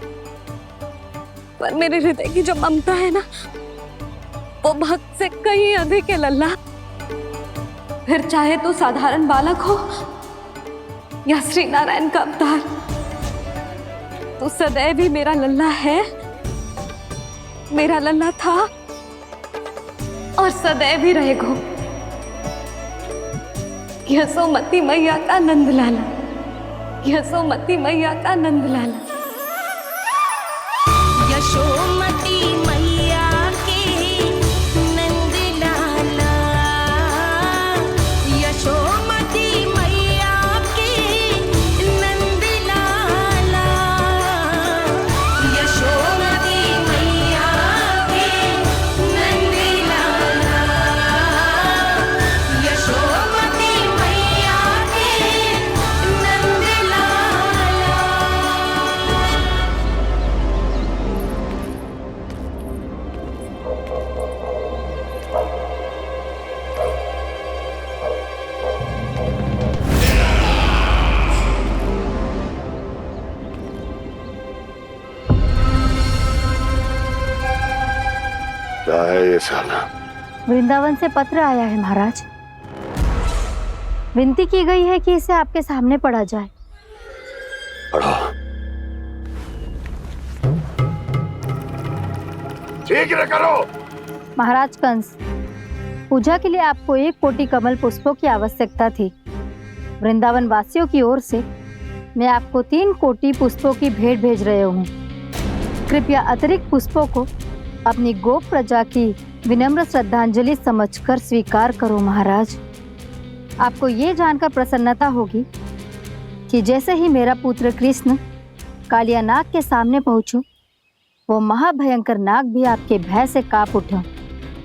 पर मेरे हृदय की जो ममता है ना, वो भक्त से कहीं अधिक है लल्ला। फिर चाहे तू साधारण बालक हो या श्री नारायण का अवतार, तू सदैव ही मेरा लल्ला है, मेरा लल्ला था और सदैव ही रहेगा। यशोमती मैया का नंद लाला, यशोमती मैया का नंद लाला। यशोमती मैया के नंद लाला, यशोमती मैया के नंद लाला, यशोमती मैया के नंद लाला, यशोमती मैया के नंद लाला। क्या है ये साला? वृंदावन से पत्र आया है महाराज। विनती की गई है कि इसे आपके सामने पढ़ा जाए। पढ़ो। शीघ्र करो। महाराज कंस, पूजा के लिए आपको 1 कोटि कमल पुष्पों की आवश्यकता थी। वृंदावन वासियों की ओर से मैं आपको 3 कोटि पुष्पों की भेंट भेज रहे हूँ। कृपया अतिरिक्त पुष्पों को अपनी गोप प्रजा की विनम्र श्रद्धांजलि समझकर स्वीकार करो महाराज। आपको ये जानकर प्रसन्नता होगी कि जैसे ही मेरा पुत्र कृष्ण कालिया नाग के सामने पहुंचो, वो महाभयंकर नाग भी आपके भय से कांप उठा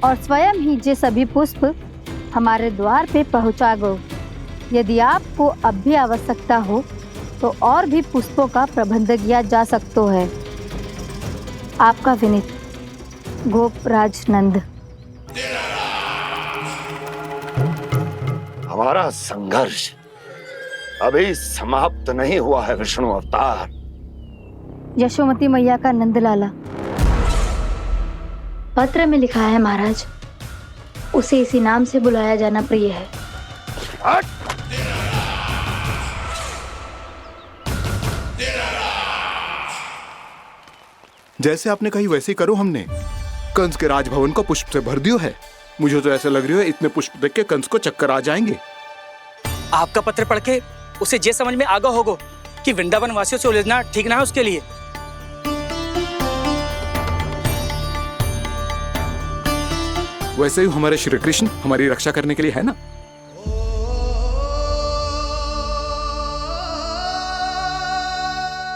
और स्वयं ही ये सभी पुष्प हमारे द्वार पे पहुंचा गो। यदि आपको अब भी आवश्यकता हो तो और भी पुष्पों का प्रबंध किया जा सकता है। आपका विनीत गोपराज नंद। हमारा संघर्ष अभी समाप्त नहीं हुआ है विष्णु अवतार। यशोमती मैया का नंदलाला। पत्र में लिखा है महाराज, उसे इसी नाम से बुलाया जाना प्रिय है। जैसे आपने कही वैसे ही करो। हमने कंस के राजभवन को पुष्प से भर दियो है। मुझे तो ऐसा लग रही है इतने पुष्प देख के कंस को चक्कर आ जाएंगे। आपका पत्र पढ़ के उसे ये समझ में आगा होगा कि वृंदावन वासियों से उलझना ठीक ना है उसके लिए। वैसे ही हमारे श्री कृष्ण हमारी रक्षा करने के लिए है ना।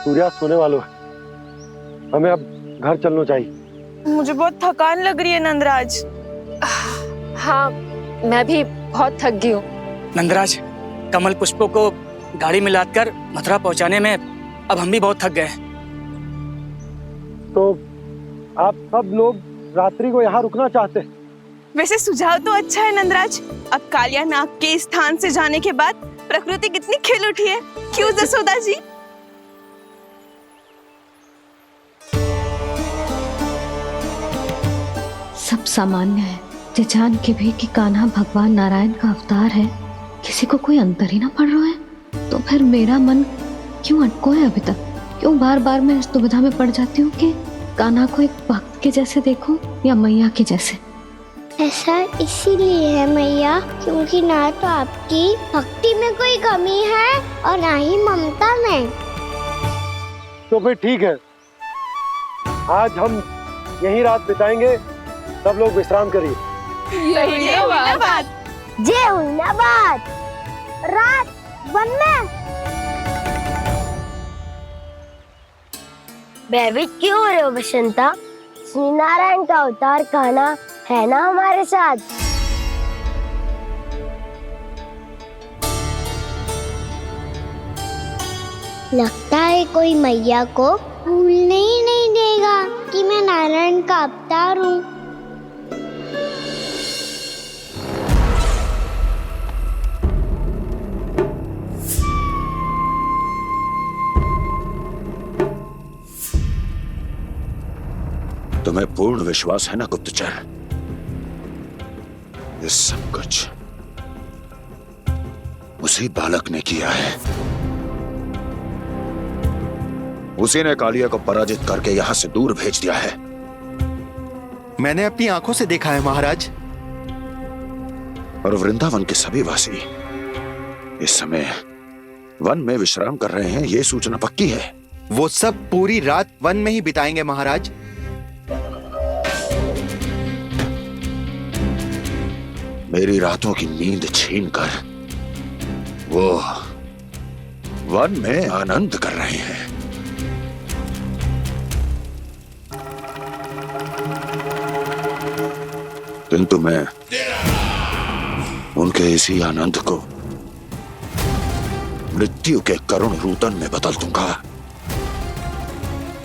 सूर्यास्त होने वाला है, हमें अब घर चलना चाहिए। मुझे बहुत थकान लग रही है नंदराज। हाँ, मैं भी बहुत थक गई हूँ। नंदराज, कमल पुष्पों को गाड़ी में लादकर मथुरा पहुंचाने में अब हम भी बहुत थक गए। तो आप सब लोग रात्रि को यहाँ रुकना चाहते हैं? वैसे सुझाव तो अच्छा है नंदराज। अब कालिया नाग के स्थान से जाने के बाद प्रकृति कितनी खिल उठी है, क्यों जसोदा जी? सब सामान्य है, ये जान के भी कि कान्हा भगवान नारायण का अवतार है, किसी को कोई अंतर ही ना पड़ रहा है। तो फिर मेरा मन क्यों अटको है अभी तक? क्यों बार बार मैं इस दुविधा में पड़ जाती हूँ कि कान्हा को एक भक्त के जैसे देखूं या मैया के जैसे? ऐसा इसीलिए है मैया, क्योंकि ना तो आपकी भक्ति में कोई कमी है और ना ही ममता में। तो फिर ठीक है, आज हम यहीं रात बिताएंगे। सब लोग विश्राम करिए। जय हुई ना बात। रात बनना। भयभीत क्यों हो रहे हो बसंता? श्री नारायण का अवतार कान्हा है ना हमारे साथ। लगता है कोई मैया को भूलने ही नहीं देगा कि मैं नारायण का अवतार हूँ। तुम्हें पूर्ण विश्वास है ना गुप्तचर? ये सब कुछ उसी बालक ने किया है। उसी ने कालिया को पराजित करके यहां से दूर भेज दिया है। मैंने अपनी आंखों से देखा है महाराज। और वृंदावन के सभी वासी इस समय वन में विश्राम कर रहे हैं, ये सूचना पक्की है। वो सब पूरी रात वन में ही बिताएंगे महाराज। मेरी रातों की नींद छीनकर वो वन में आनंद कर रहे हैं। किंतु मैं उनके इसी आनंद को मृत्यु के करुण रूतन में बदल दूंगा।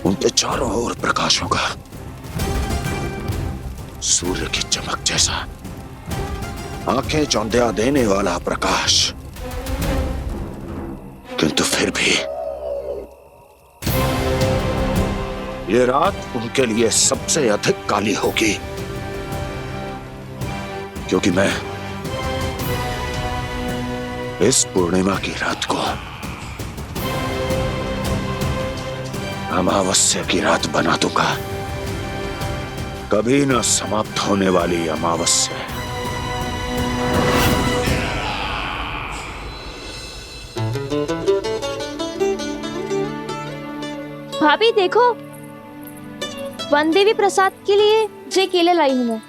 उनके चारों ओर प्रकाश होगा, सूर्य की चमक जैसा, आंखें चौंधिया देने वाला प्रकाश। किंतु फिर भी ये रात उनके लिए सबसे अधिक काली होगी, क्योंकि मैं इस पूर्णिमा की रात को अमावस्या की रात बना दूंगा, कभी न समाप्त होने वाली अमावस्या। भाभी देखो, वन देवी प्रसाद के लिए जे केले लाई हूँ मैं।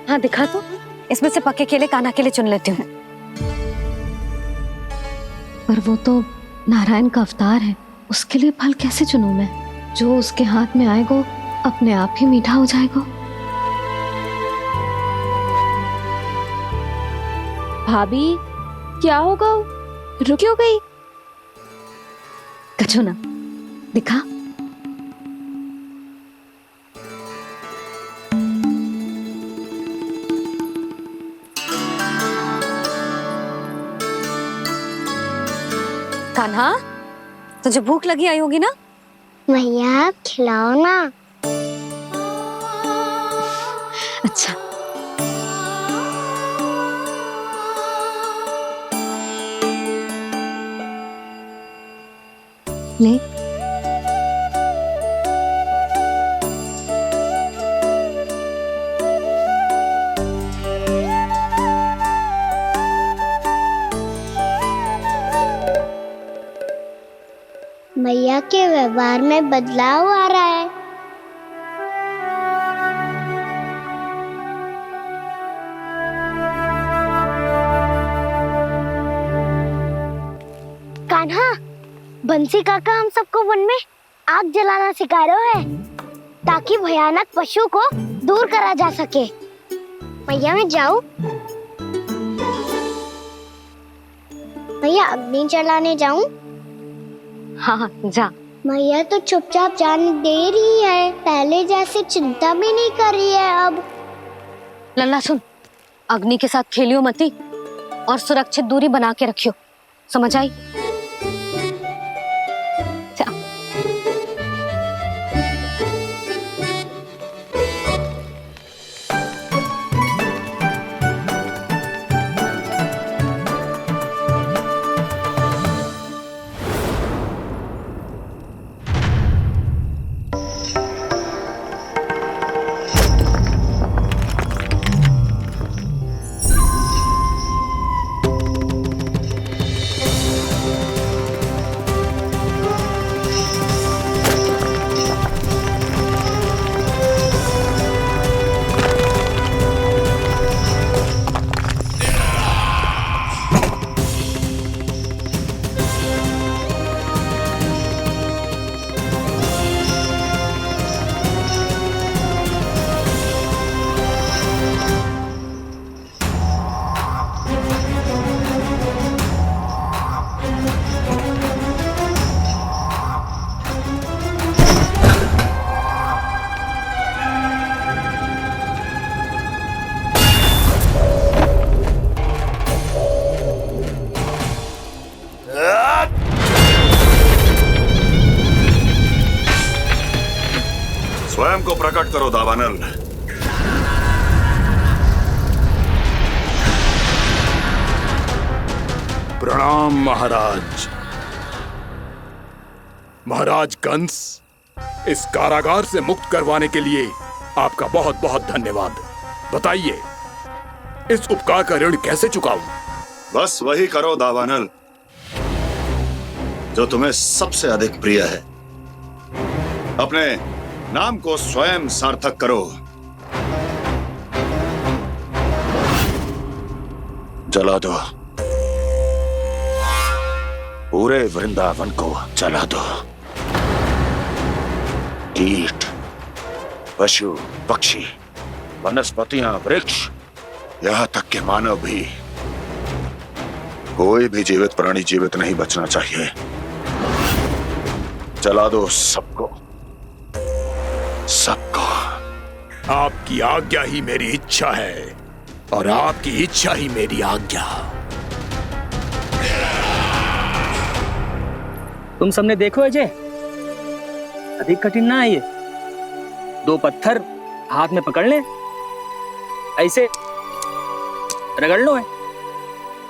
हाँ दिखा तो, इसमें से पके केले कान्हा के लिए चुन लेती हूँ। पर वो तो नारायण का अवतार है, उसके लिए फल कैसे चुनूं मैं? जो उसके हाथ में आएगा अपने आप ही मीठा हो जाएगा। भाभी क्या होगा, रुक क्यों गई? कछो ना, दिखा। कान्हा, तुझे भूख लगी आई होगी ना? भैया खिलाओ ना। अच्छा, ले। भैया के व्यवहार में बदलाव आ रहा है। कान्हा, बंसी काका हम सबको वन में आग जलाना सिखा रहे हैं, ताकि भयानक पशु को दूर करा जा सके। भैया मैं जाऊं? भैया अग्नि जलाने जाऊं? हाँ जा। भैया तो चुपचाप जाने दे रही है, पहले जैसे चिंता भी नहीं कर रही है अब। लल्ला सुन, अग्नि के साथ खेलियो मती और सुरक्षित दूरी बना के रखियो, समझ आई? को प्रकट करो दावानल। प्रणाम महाराज। महाराज कंस, इस कारागार से मुक्त करवाने के लिए आपका बहुत बहुत धन्यवाद। बताइए, इस उपकार का ऋण कैसे चुकाऊं? बस वही करो दावानल जो तुम्हें सबसे अधिक प्रिय है। अपने नाम को स्वयं सार्थक करो। जला दो, पूरे वृंदावन को जला दो। कीट, पशु, पक्षी, वनस्पतियां, वृक्ष, यहां तक के मानव भी, कोई भी जीवित प्राणी जीवित नहीं बचना चाहिए। जला दो सबको, सबको। आपकी आज्ञा ही मेरी इच्छा है और आपकी इच्छा ही मेरी आज्ञा। तुम सबने देखो अजय, अधिक कठिन ना है ये। 2 पत्थर हाथ में पकड़ ले, ऐसे रगड़ लो है,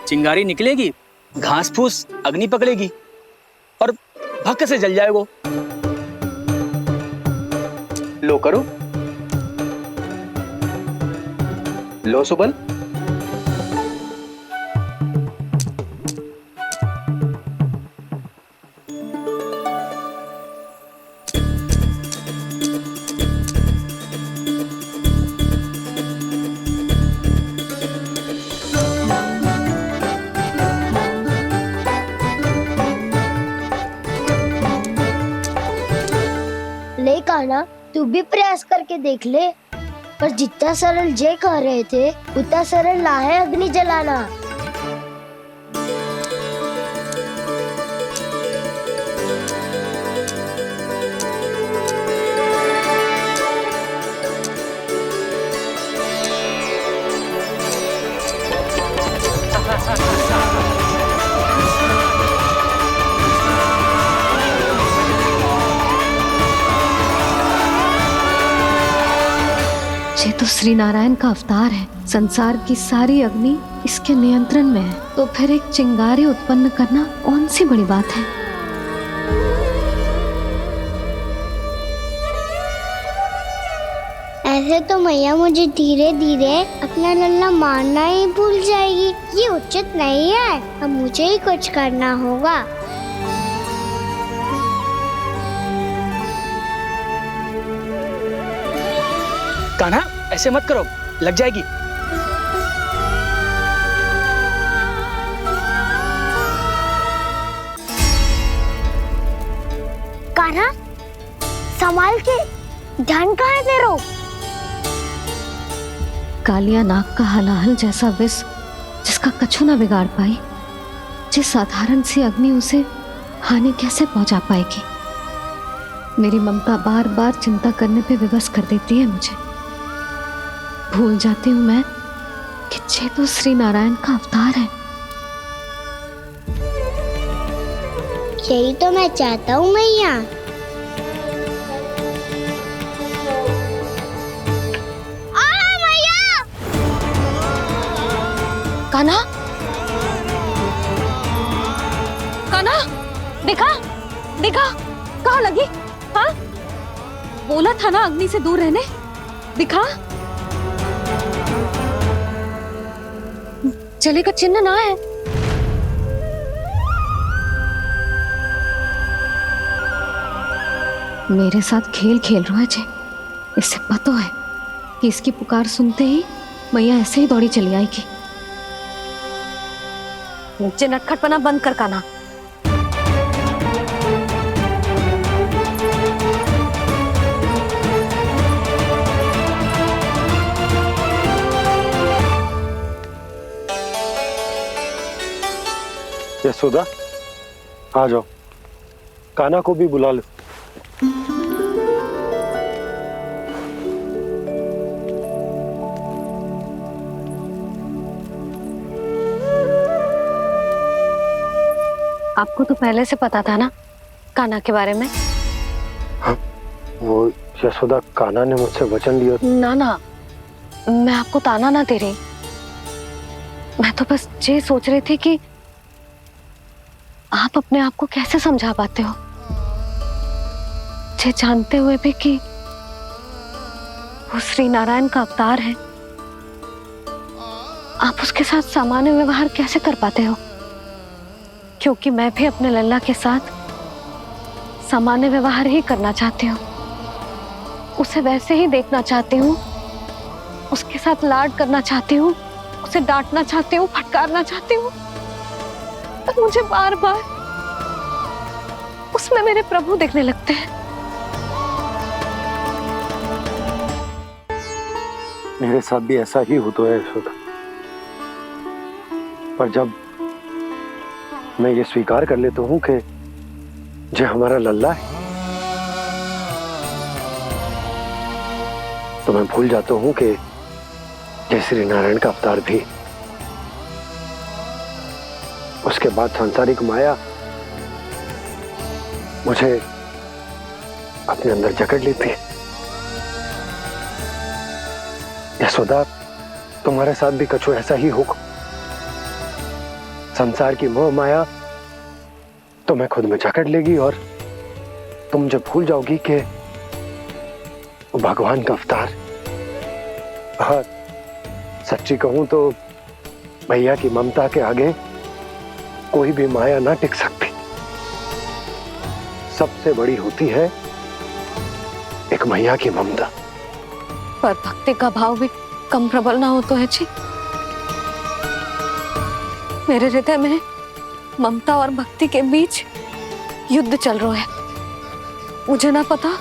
चिंगारी निकलेगी, घास फूस अग्नि पकड़ेगी और भक्क से जल जाएगा। लो करो, लो सुबल। ले कान्हा, तू भी प्रयास करके देख ले। पर जितना सरल जय कह रहे थे उतना सरल ना है अग्नि जलाना। ये तो श्री नारायण का अवतार है। संसार की सारी अग्नि इसके नियंत्रण में है, तो फिर एक चिंगारी उत्पन्न करना कौन सी बड़ी बात है। ऐसे तो मैया मुझे धीरे धीरे अपना लल्ला मारना ही भूल जाएगी। ये उचित नहीं है, अब मुझे ही कुछ करना होगा। कान्हा, ऐसे मत करो, लग जाएगी। कान्हा, संभाल के, ध्यान कहाँ है तेरो? कालिया नाग का हलाहल जैसा विष जिसका कछु ना बिगाड़ पाई, जिस साधारण सी अग्नि उसे हानि कैसे पहुंचा पाएगी। मेरी ममता बार बार चिंता करने पे विवश कर देती है मुझे। भूल जाती हूँ मैं कि ये तो श्री नारायण का अवतार है। यही तो मैं चाहता हूँ मैया। कान्हा, कान्हा, देखा देखा, कहाँ लगी? हाँ, बोला था ना अग्नि से दूर रहने। दिखा, जले का चिन्ह ना है। मेरे साथ खेल खेल रहा है जे। इससे पता है कि इसकी पुकार सुनते ही मैया ऐसे ही दौड़ी चली आएगी। नीचे नटखटपना बंद कर कान्हा। यशोदा, आ जाओ, कान्हा को भी बुला लो। आपको तो पहले से पता था ना कान्हा के बारे में? हाँ, वो यशोदा, कान्हा ने मुझसे वचन लिया। ना ना, मैं आपको ताना ना दे रही। मैं तो बस ये सोच रही थी कि आप अपने आप को कैसे समझा पाते हो, ये जानते हुए भी कि वो श्री नारायण का अवतार है। आप उसके साथ सामान्य व्यवहार कैसे कर पाते हो? क्योंकि मैं भी अपने लल्ला के साथ सामान्य व्यवहार ही करना चाहती हूँ, उसे वैसे ही देखना चाहती हूँ, उसके साथ लाड करना चाहती हूँ, उसे डांटना चाहती हूँ, फटकारना चाहती हूँ, पर मुझे बार बार उसमें मेरे प्रभु दिखने लगते हैं। मेरे साथ भी ऐसा ही होता है यशोदा, पर जब मैं ये स्वीकार कर लेता हूँ कि जो हमारा लल्ला है, तो मैं भूल जाता हूँ कि जय श्री नारायण का अवतार भी। उसके बाद सांसारिक माया मुझे अपने अंदर जकड़ लेती है। यशोदा, तुम्हारे साथ भी कछु ऐसा ही होगा। संसार की मोह माया तुम्हें खुद में जकड़ लेगी और तुम जब भूल जाओगी कि वो भगवान का अवतार। और सच्ची कहूं तो भैया की ममता के आगे कोई भी माया ना टिक सकती। सबसे बड़ी होती है एक मैया की ममता। पर भक्ति का भाव भी कम प्रबल ना हो तो है जी। मेरे हृदय में ममता और भक्ति के बीच युद्ध चल रहा है। मुझे ना पता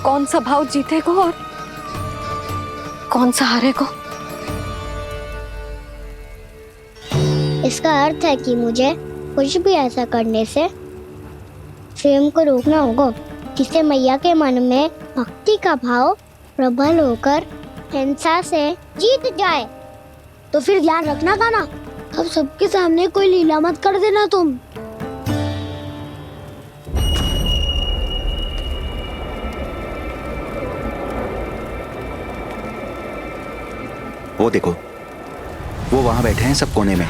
कौन सा भाव जीतेगा और कौन सा हारेगा। इसका अर्थ है कि मुझे कुछ भी ऐसा करने से स्वयं को रोकना होगा, जिससे मैया के मन में भक्ति का भाव प्रबल होकर हिंसा से जीत जाए। तो फिर ध्यान रखना कान्हा, अब सबके सामने कोई लीला मत कर देना तुम। वो देखो, वो वहां बैठे हैं सब कोने में।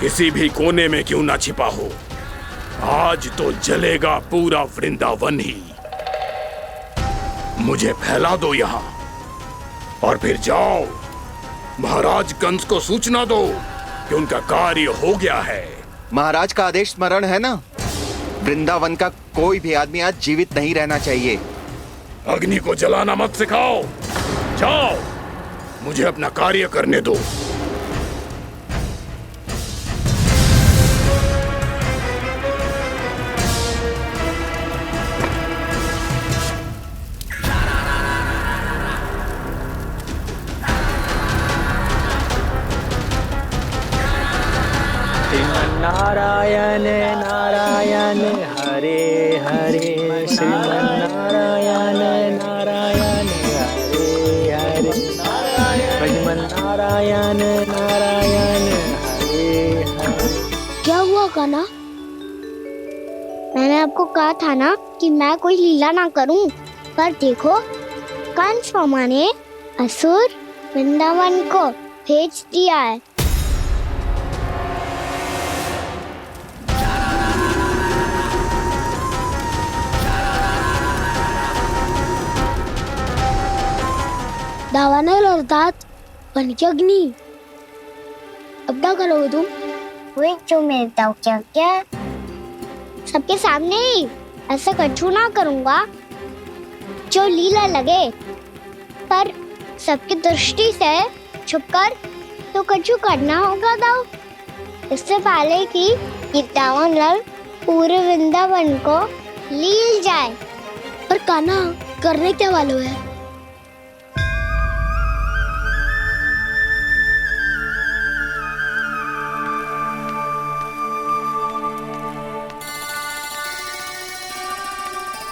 किसी भी कोने में क्यों ना छिपा हो, आज तो जलेगा पूरा वृंदावन ही। मुझे फैला दो यहाँ और फिर जाओ महाराज कंस को सूचना दो कि उनका कार्य हो गया है। महाराज का आदेश स्मरण है ना, वृंदावन का कोई भी आदमी आज जीवित नहीं रहना चाहिए। अग्नि को जलाना मत सिखाओ, जाओ मुझे अपना कार्य करने दो। नारायण नारायण हरे हरे, श्रीमन्नारायण नारायण हरे हरे, श्रीमन्नारायण नारायण हरे हरे। क्या हुआ कान्हा? मैंने आपको कहा था ना कि मैं कोई लीला ना करूं, पर देखो कंस मामा ने असुर वृंदावन को भेज दिया है। दावानल अर्थात बन की अग्नि। अब क्या करोगे तुम? वही जो मैं बताऊं क्या क्या? सबके सामने ही ऐसा कछु ना करूंगा जो लीला लगे, पर सबकी दृष्टि से छुपकर तो कछु करना होगा दाव। इससे पहले कि ये दावानल पूरे वृंदावन को लील जाए। पर कान्हा करने क्या वालों है?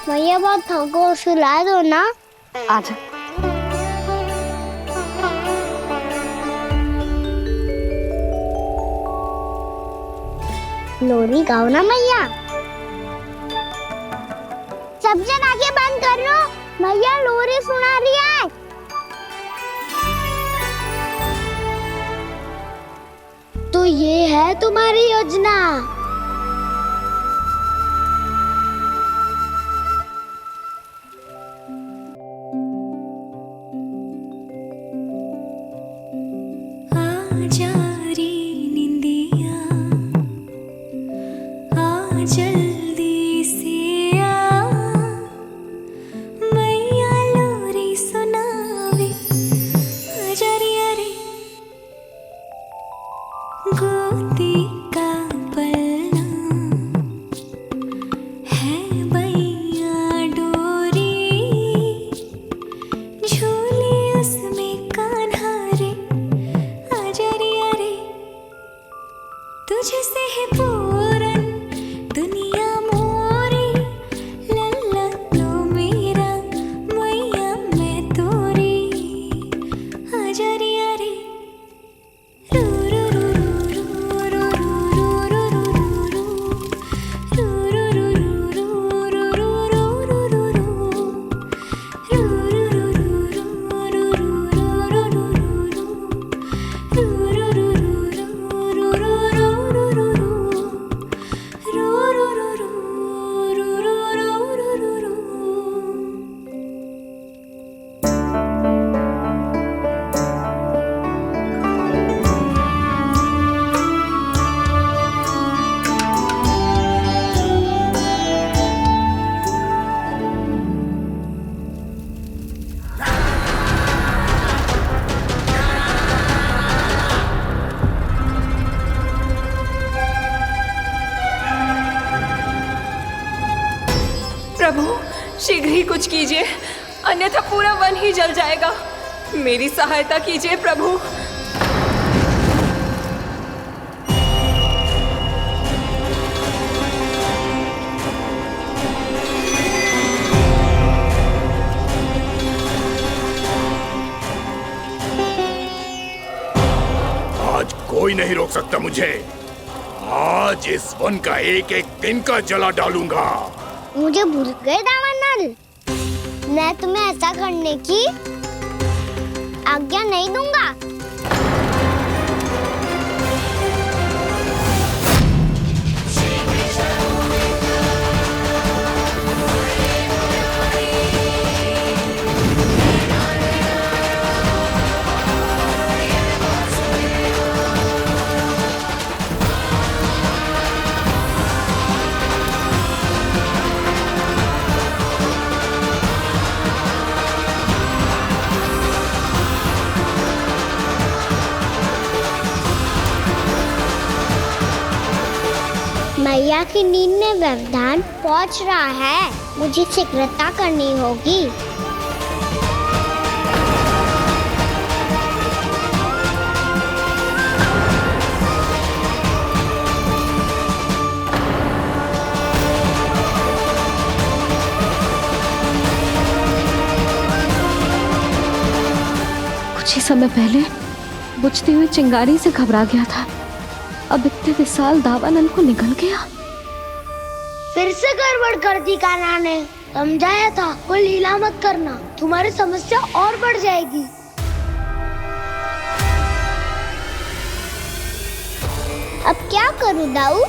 मैया बात थको सुला दो ना। आजा। लोरी गाओ ना मैया। सब जन आगे बंद कर लो, मैया लोरी सुना रही है। तो ये है तुम्हारी योजना। आजा रे निंदिया, आ जल्दी से आ, मैया लोरी सुनावे, आजा रे अरे गोदी का पलना है बैया डोरी, झूले उसमें कान्हा रे, आजा रे अरे तुझसे है पूरन दुनिया मोरी, लल्ला तू मेरा मैया मैं तोरी, आजा रे अरे रू रू रू रू रू रू रू रू रू प्रभु शीघ्र ही कुछ कीजिए, अन्यथा पूरा वन ही जल जाएगा। मेरी सहायता कीजिए प्रभु। आज कोई नहीं रोक सकता मुझे। आज इस वन का एक एक दिन का जला डालूंगा। मुझे भूल गए दामनल, मैं तुम्हें ऐसा करने की आज्ञा नहीं दूंगा। मैया की नींद में व्यवधान पहुंच रहा है, मुझे शीघ्रता करनी होगी। कुछ ही समय पहले बुझती हुई चिंगारी से घबरा गया था, अब इतने विशाल दावानल को निगल गया। फिर से गड़बड़ कर दी कान्हा ने। समझाया था कोई लीला मत करना, तुम्हारी समस्या और बढ़ जाएगी। अब क्या करूं दाऊ?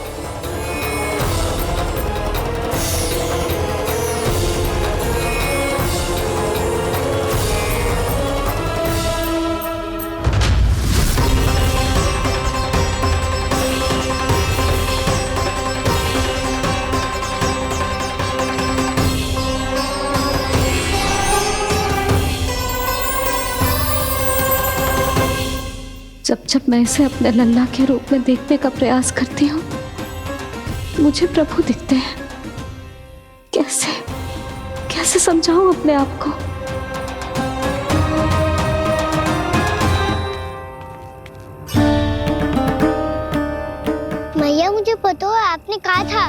जब जब मैं इसे अपने लल्ला के रूप में देखने का प्रयास करती हूँ, मुझे प्रभु दिखते हैं। कैसे कैसे समझाऊं अपने आप को? मैया मुझे पता है आपने कहा था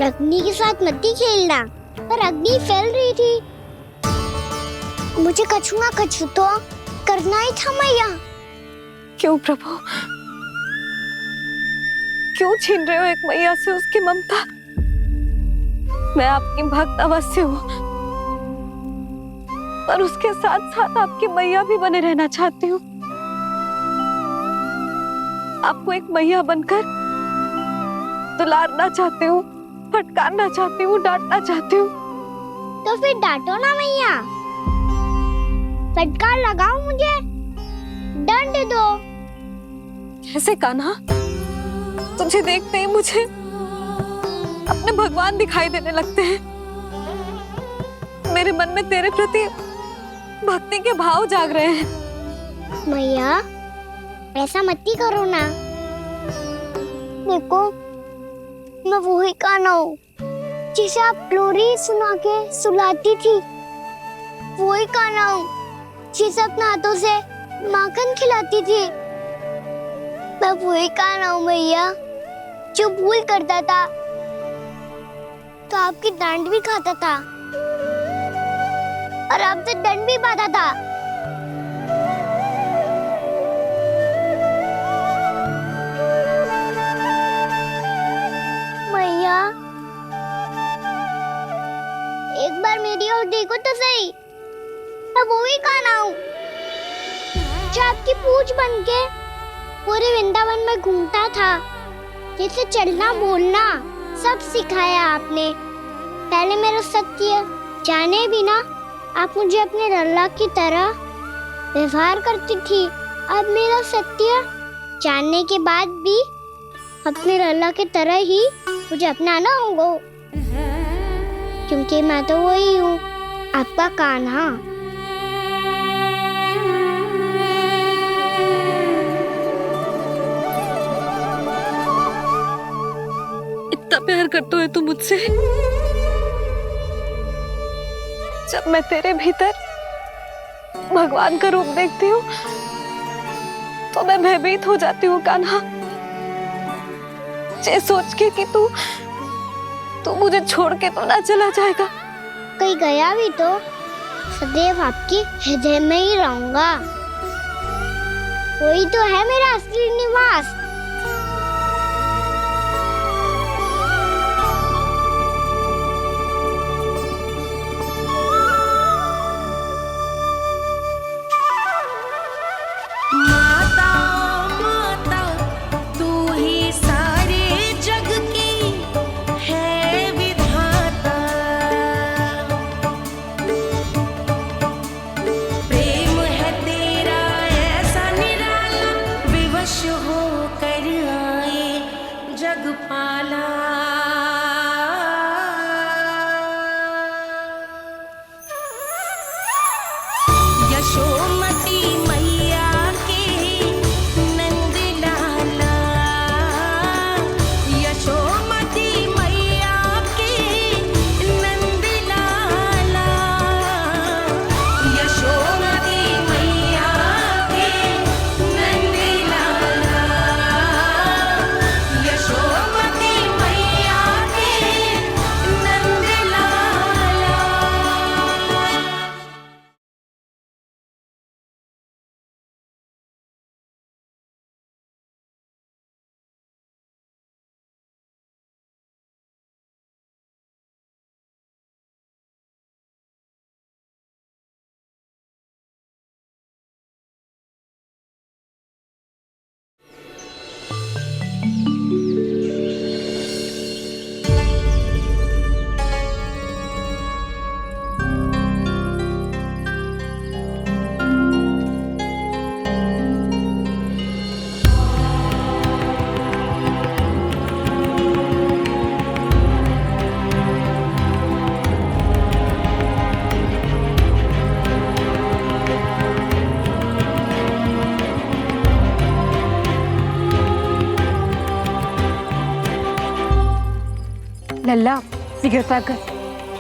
अग्नि के साथ मत ही खेलना, पर अग्नि फैल रही थी। मुझे कछुआ कछु तो करना ही था मैया। क्यों प्रभु, क्यों छीन रहे हो एक मैया से उसकी ममता? मैं आपकी भक्त अवश्य हूँ, पर उसके साथ साथ आपकी मैया भी बने रहना चाहती हूँ। आपको एक मैया बनकर दुलारना चाहती हूँ, फटकारना चाहती हूँ, डांटना चाहती हूँ। तो फिर डांटो ना मैया, फटकार लगाओ, मुझे दंड दो। कैसे कान्हा? तुझे देखते ही मुझे अपने भगवान दिखाई देने लगते हैं। मेरे मन में तेरे प्रति भक्ति के भाव जाग रहे हैं। मैया ऐसा मत ही करो ना। देखो मैं वही कान्हा हूँ जिसे आप लोरी सुना के सुलाती थी। वही कान्हा हूँ जिसे अपने हाथों से माखन खिलाती थी। मैं वही कान्हा हूँ मैया जो भूल करता था तो आपकी डांट भी खाता था और आपसे दंड भी पाता था। मैया एक बार मेरी ओर देखो तो सही। मैं वही कान्हा हूँ जो आपकी पूछ बनके पूरे वृंदावन में घूमता था। जैसे चलना बोलना सब सिखाया आपने। पहले मेरा सत्य जाने बिना आप मुझे अपने लल्ला की तरह व्यवहार करती थी। अब मेरा सत्य जानने के बाद भी अपने लल्ला की तरह ही मुझे अपनाना होगा, क्योंकि मैं तो वही हूँ, आपका कान्हा। इतना प्यार करते हो तुम मुझसे? जब मैं तेरे भीतर भगवान का रूप देखती हूँ तो मैं भयभीत हो जाती हूँ कान्हा। ये सोच के कि तू मुझे छोड़ के तो ना चला जाएगा। कहीं गया भी तो सदैव आपके हृदय में ही रहूंगा। वही तो है मेरा असली निवास। लल्ला सिगरेट पैक कर,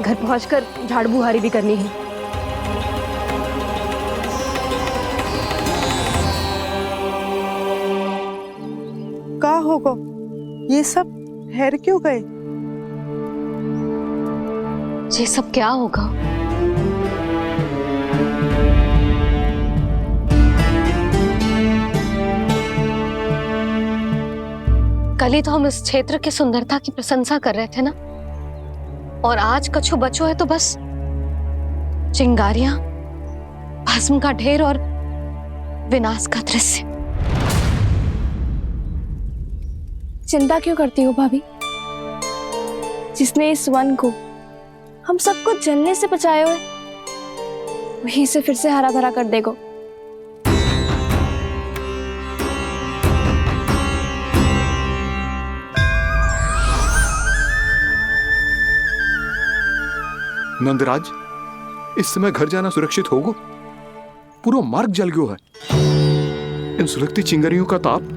घर पहुंचकर झाड़ बुहारी भी करनी है। का होगा? ये सब ठहर क्यों गए? ये सब क्या होगा? कल ही तो हम इस क्षेत्र की सुंदरता की प्रशंसा कर रहे थे ना, और आज कछु बचो है तो बस चिंगारियां, भस्म का ढेर और विनाश का दृश्य। चिंता क्यों करती हो भाभी? जिसने इस वन को हम सबको जलने से बचाए हुए, वही से फिर से हरा भरा कर देगा। नंदराज, इस समय घर जाना सुरक्षित होगा? पूरा मार्ग जल गयो है। इन सुलगती चिंगारियों का ताप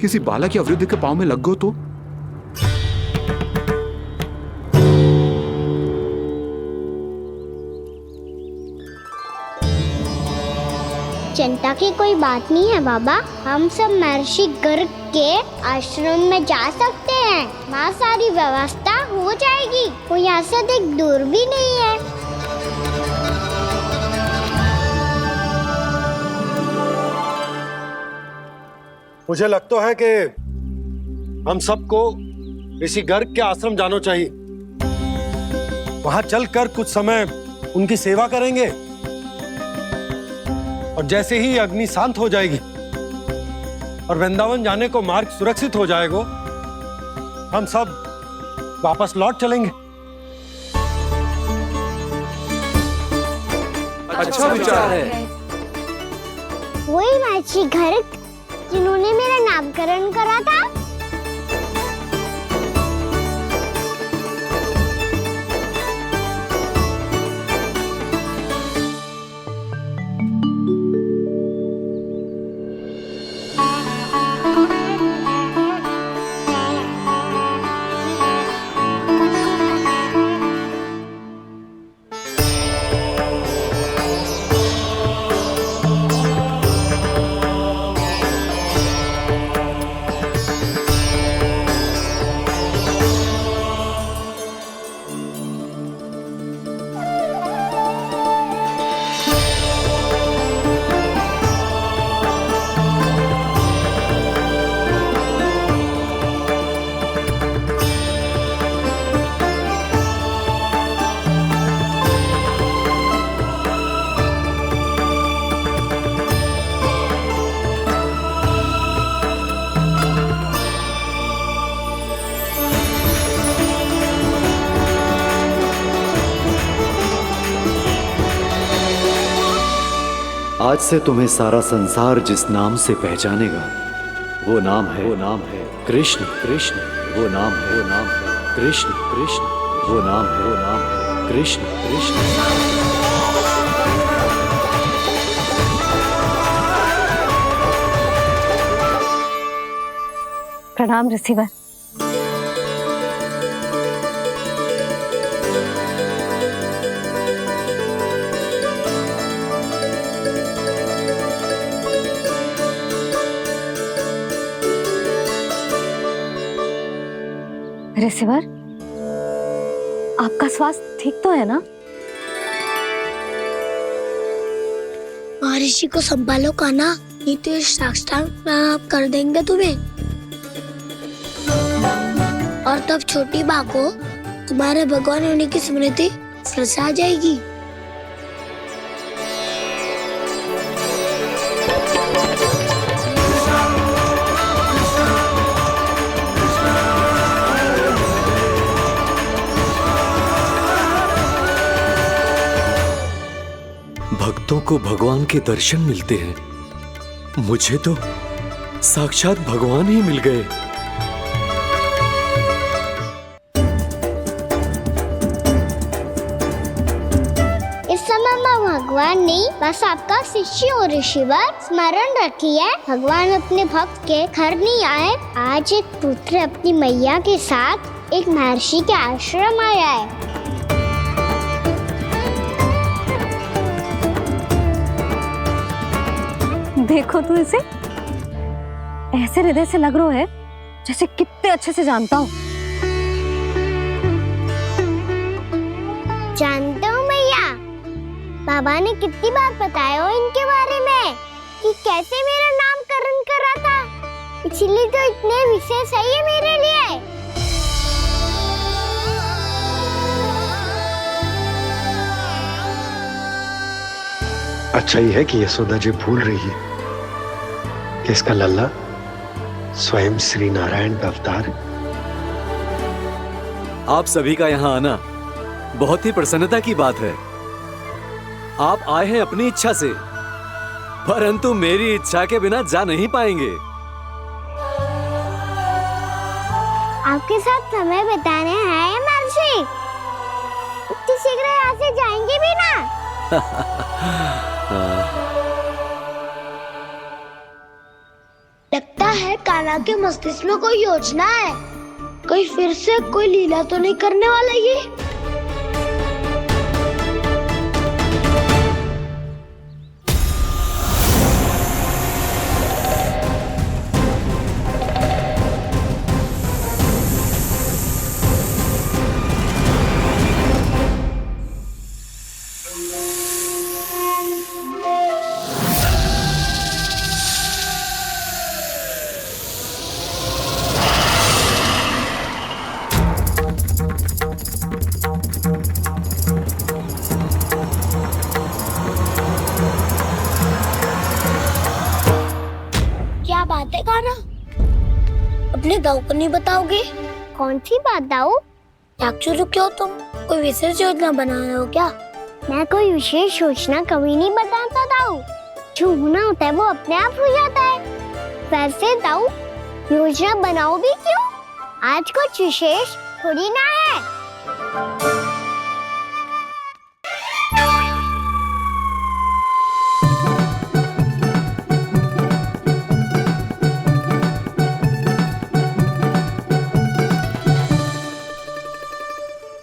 किसी बालक या वृद्ध के पांव में लग गयो तो? चिंता की कोई बात नहीं है बाबा, हम सब महर्षि गर्ग के आश्रम में जा सकते हैं। वहाँ सारी व्यवस्था हो जाएगी, वो यहाँ से अधिक दूर भी नहीं है। मुझे लगता है कि हम सबको ऋषि गर्ग के आश्रम जाना चाहिए। वहां चलकर कुछ समय उनकी सेवा करेंगे और जैसे ही अग्नि शांत हो जाएगी और वृंदावन जाने को मार्ग सुरक्षित हो जाएगा, हम सब वापस लौट चलेंगे। अच्छा विचार है। वही महर्षि गर्ग जिन्होंने मेरा नामकरण करा था। आज से तुम्हें सारा संसार जिस नाम से पहचानेगा, वो नाम है कृष्ण। कृष्ण वो नाम है कृष्ण। कृष्ण वो नाम है कृष्ण। कृष्ण। प्रणाम ऋषिवर। ऋषिवर, आपका स्वास्थ्य ठीक तो है ना? महर्षि को संभालो कान्हा, नहीं तो ये साष्टांग प्रणाम कर देंगे तुम्हें। और तब छोटी बा को तुम्हारे भगवान होने की स्मृति फिर से आ जाएगी। भक्तों को भगवान के दर्शन मिलते हैं। मुझे तो साक्षात भगवान ही मिल गए। इस समय मैं भगवान नहीं, बस आपका शिष्य हूँ ऋषिवर। स्मरण रखिए, भगवान अपने भक्त के घर नहीं आए। आज एक पुत्र अपनी मैया के साथ एक महर्षि के आश्रम आया है। देखो तू इसे, ऐसे हृदय से लग रहा है जैसे कितने अच्छे से जानता हूँ। जानते हो मैया, बाबा ने कितनी बार बताया हो इनके बारे में कि कैसे मेरा नामकरण करा था, इसीलिए तो इतने विशेष है ये मेरे लिए। अच्छा ही है कि यशोदा जी भूल रही है कि इसका लल्ला स्वयं श्री नारायण का अवतार है। आप सभी का यहाँ आना बहुत ही प्रसन्नता की बात है। आप आए हैं अपनी इच्छा से, परंतु मेरी इच्छा के बिना जा नहीं पाएंगे। आपके साथ समय बिताने हैं महर्षि। इतनी शीघ्र यहाँ से जाएंगे भी ना? लगता है कान्हा के मस्तिष्क में कोई योजना है। कोई फिर से कोई लीला तो नहीं करने वाला ये? क्या बात है कान्हा? अपने दाऊ को नहीं बताओगे? कौन सी बात दाऊ? याक्षुरु क्यों तुम कोई विशेष योजना बना रहे हो क्या? मैं कोई विशेष योजना कभी नहीं बताता दाऊ। जो होना होता है वो अपने आप हो जाता है। वैसे दाऊ योजना बनाओ भी क्यों? आज कुछ विशेष थोड़ी ना है।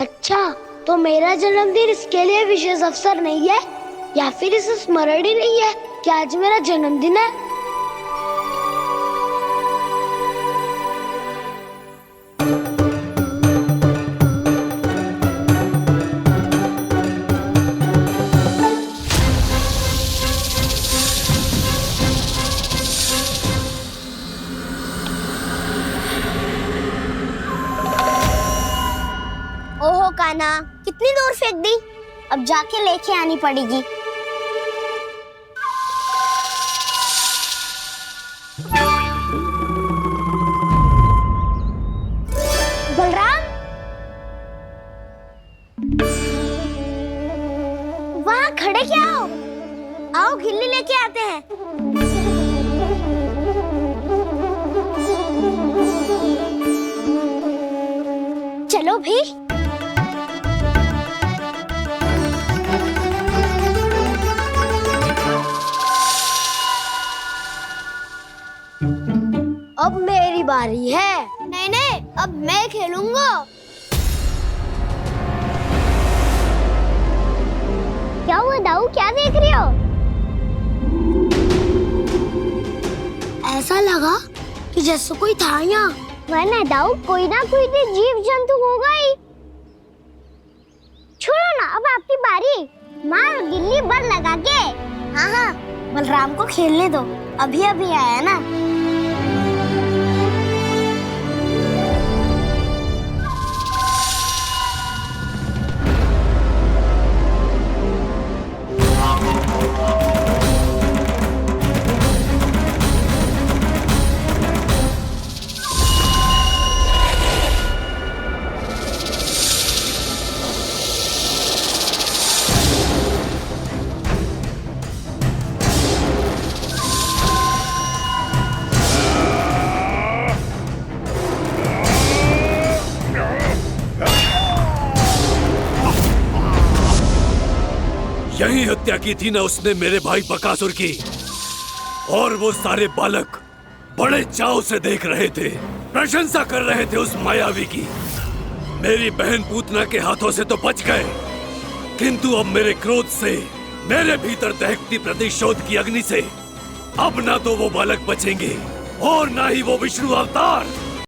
अच्छा, तो मेरा जन्मदिन इसके लिए विशेष अवसर नहीं है या फिर इसे स्मरण ही नहीं है कि आज मेरा जन्मदिन है? ओहो कान्हा, कितनी दूर फेंक दी? अब जाके लेके आनी पड़ेगी। बलराम, वहाँ खड़े क्या हो? आओ खिल्ली लेके आते हैं। चलो भी। अब मेरी बारी है। नहीं नहीं, अब मैं खेलूंगा। क्या हुआ दाऊ, क्या देख रही हो? ऐसा लगा कि जैसे कोई था यहाँ। वरना दाऊ कोई ना कोई तो जीव जंतु होगा ही। छोड़ो ना, अब आपकी बारी। मार गिल्ली बर लगा के। हाँ हाँ, बलराम को खेलने दो, अभी अभी आया ना। यही हत्या की थी ना उसने मेरे भाई बकासुर की, और वो सारे बालक बड़े चाव से देख रहे थे, प्रशंसा कर रहे थे उस मायावी की। मेरी बहन पूतना के हाथों से तो बच गए, किंतु अब मेरे क्रोध से, मेरे भीतर दहकती प्रतिशोध की अग्नि से अब ना तो वो बालक बचेंगे और ना ही वो विष्णु अवतार।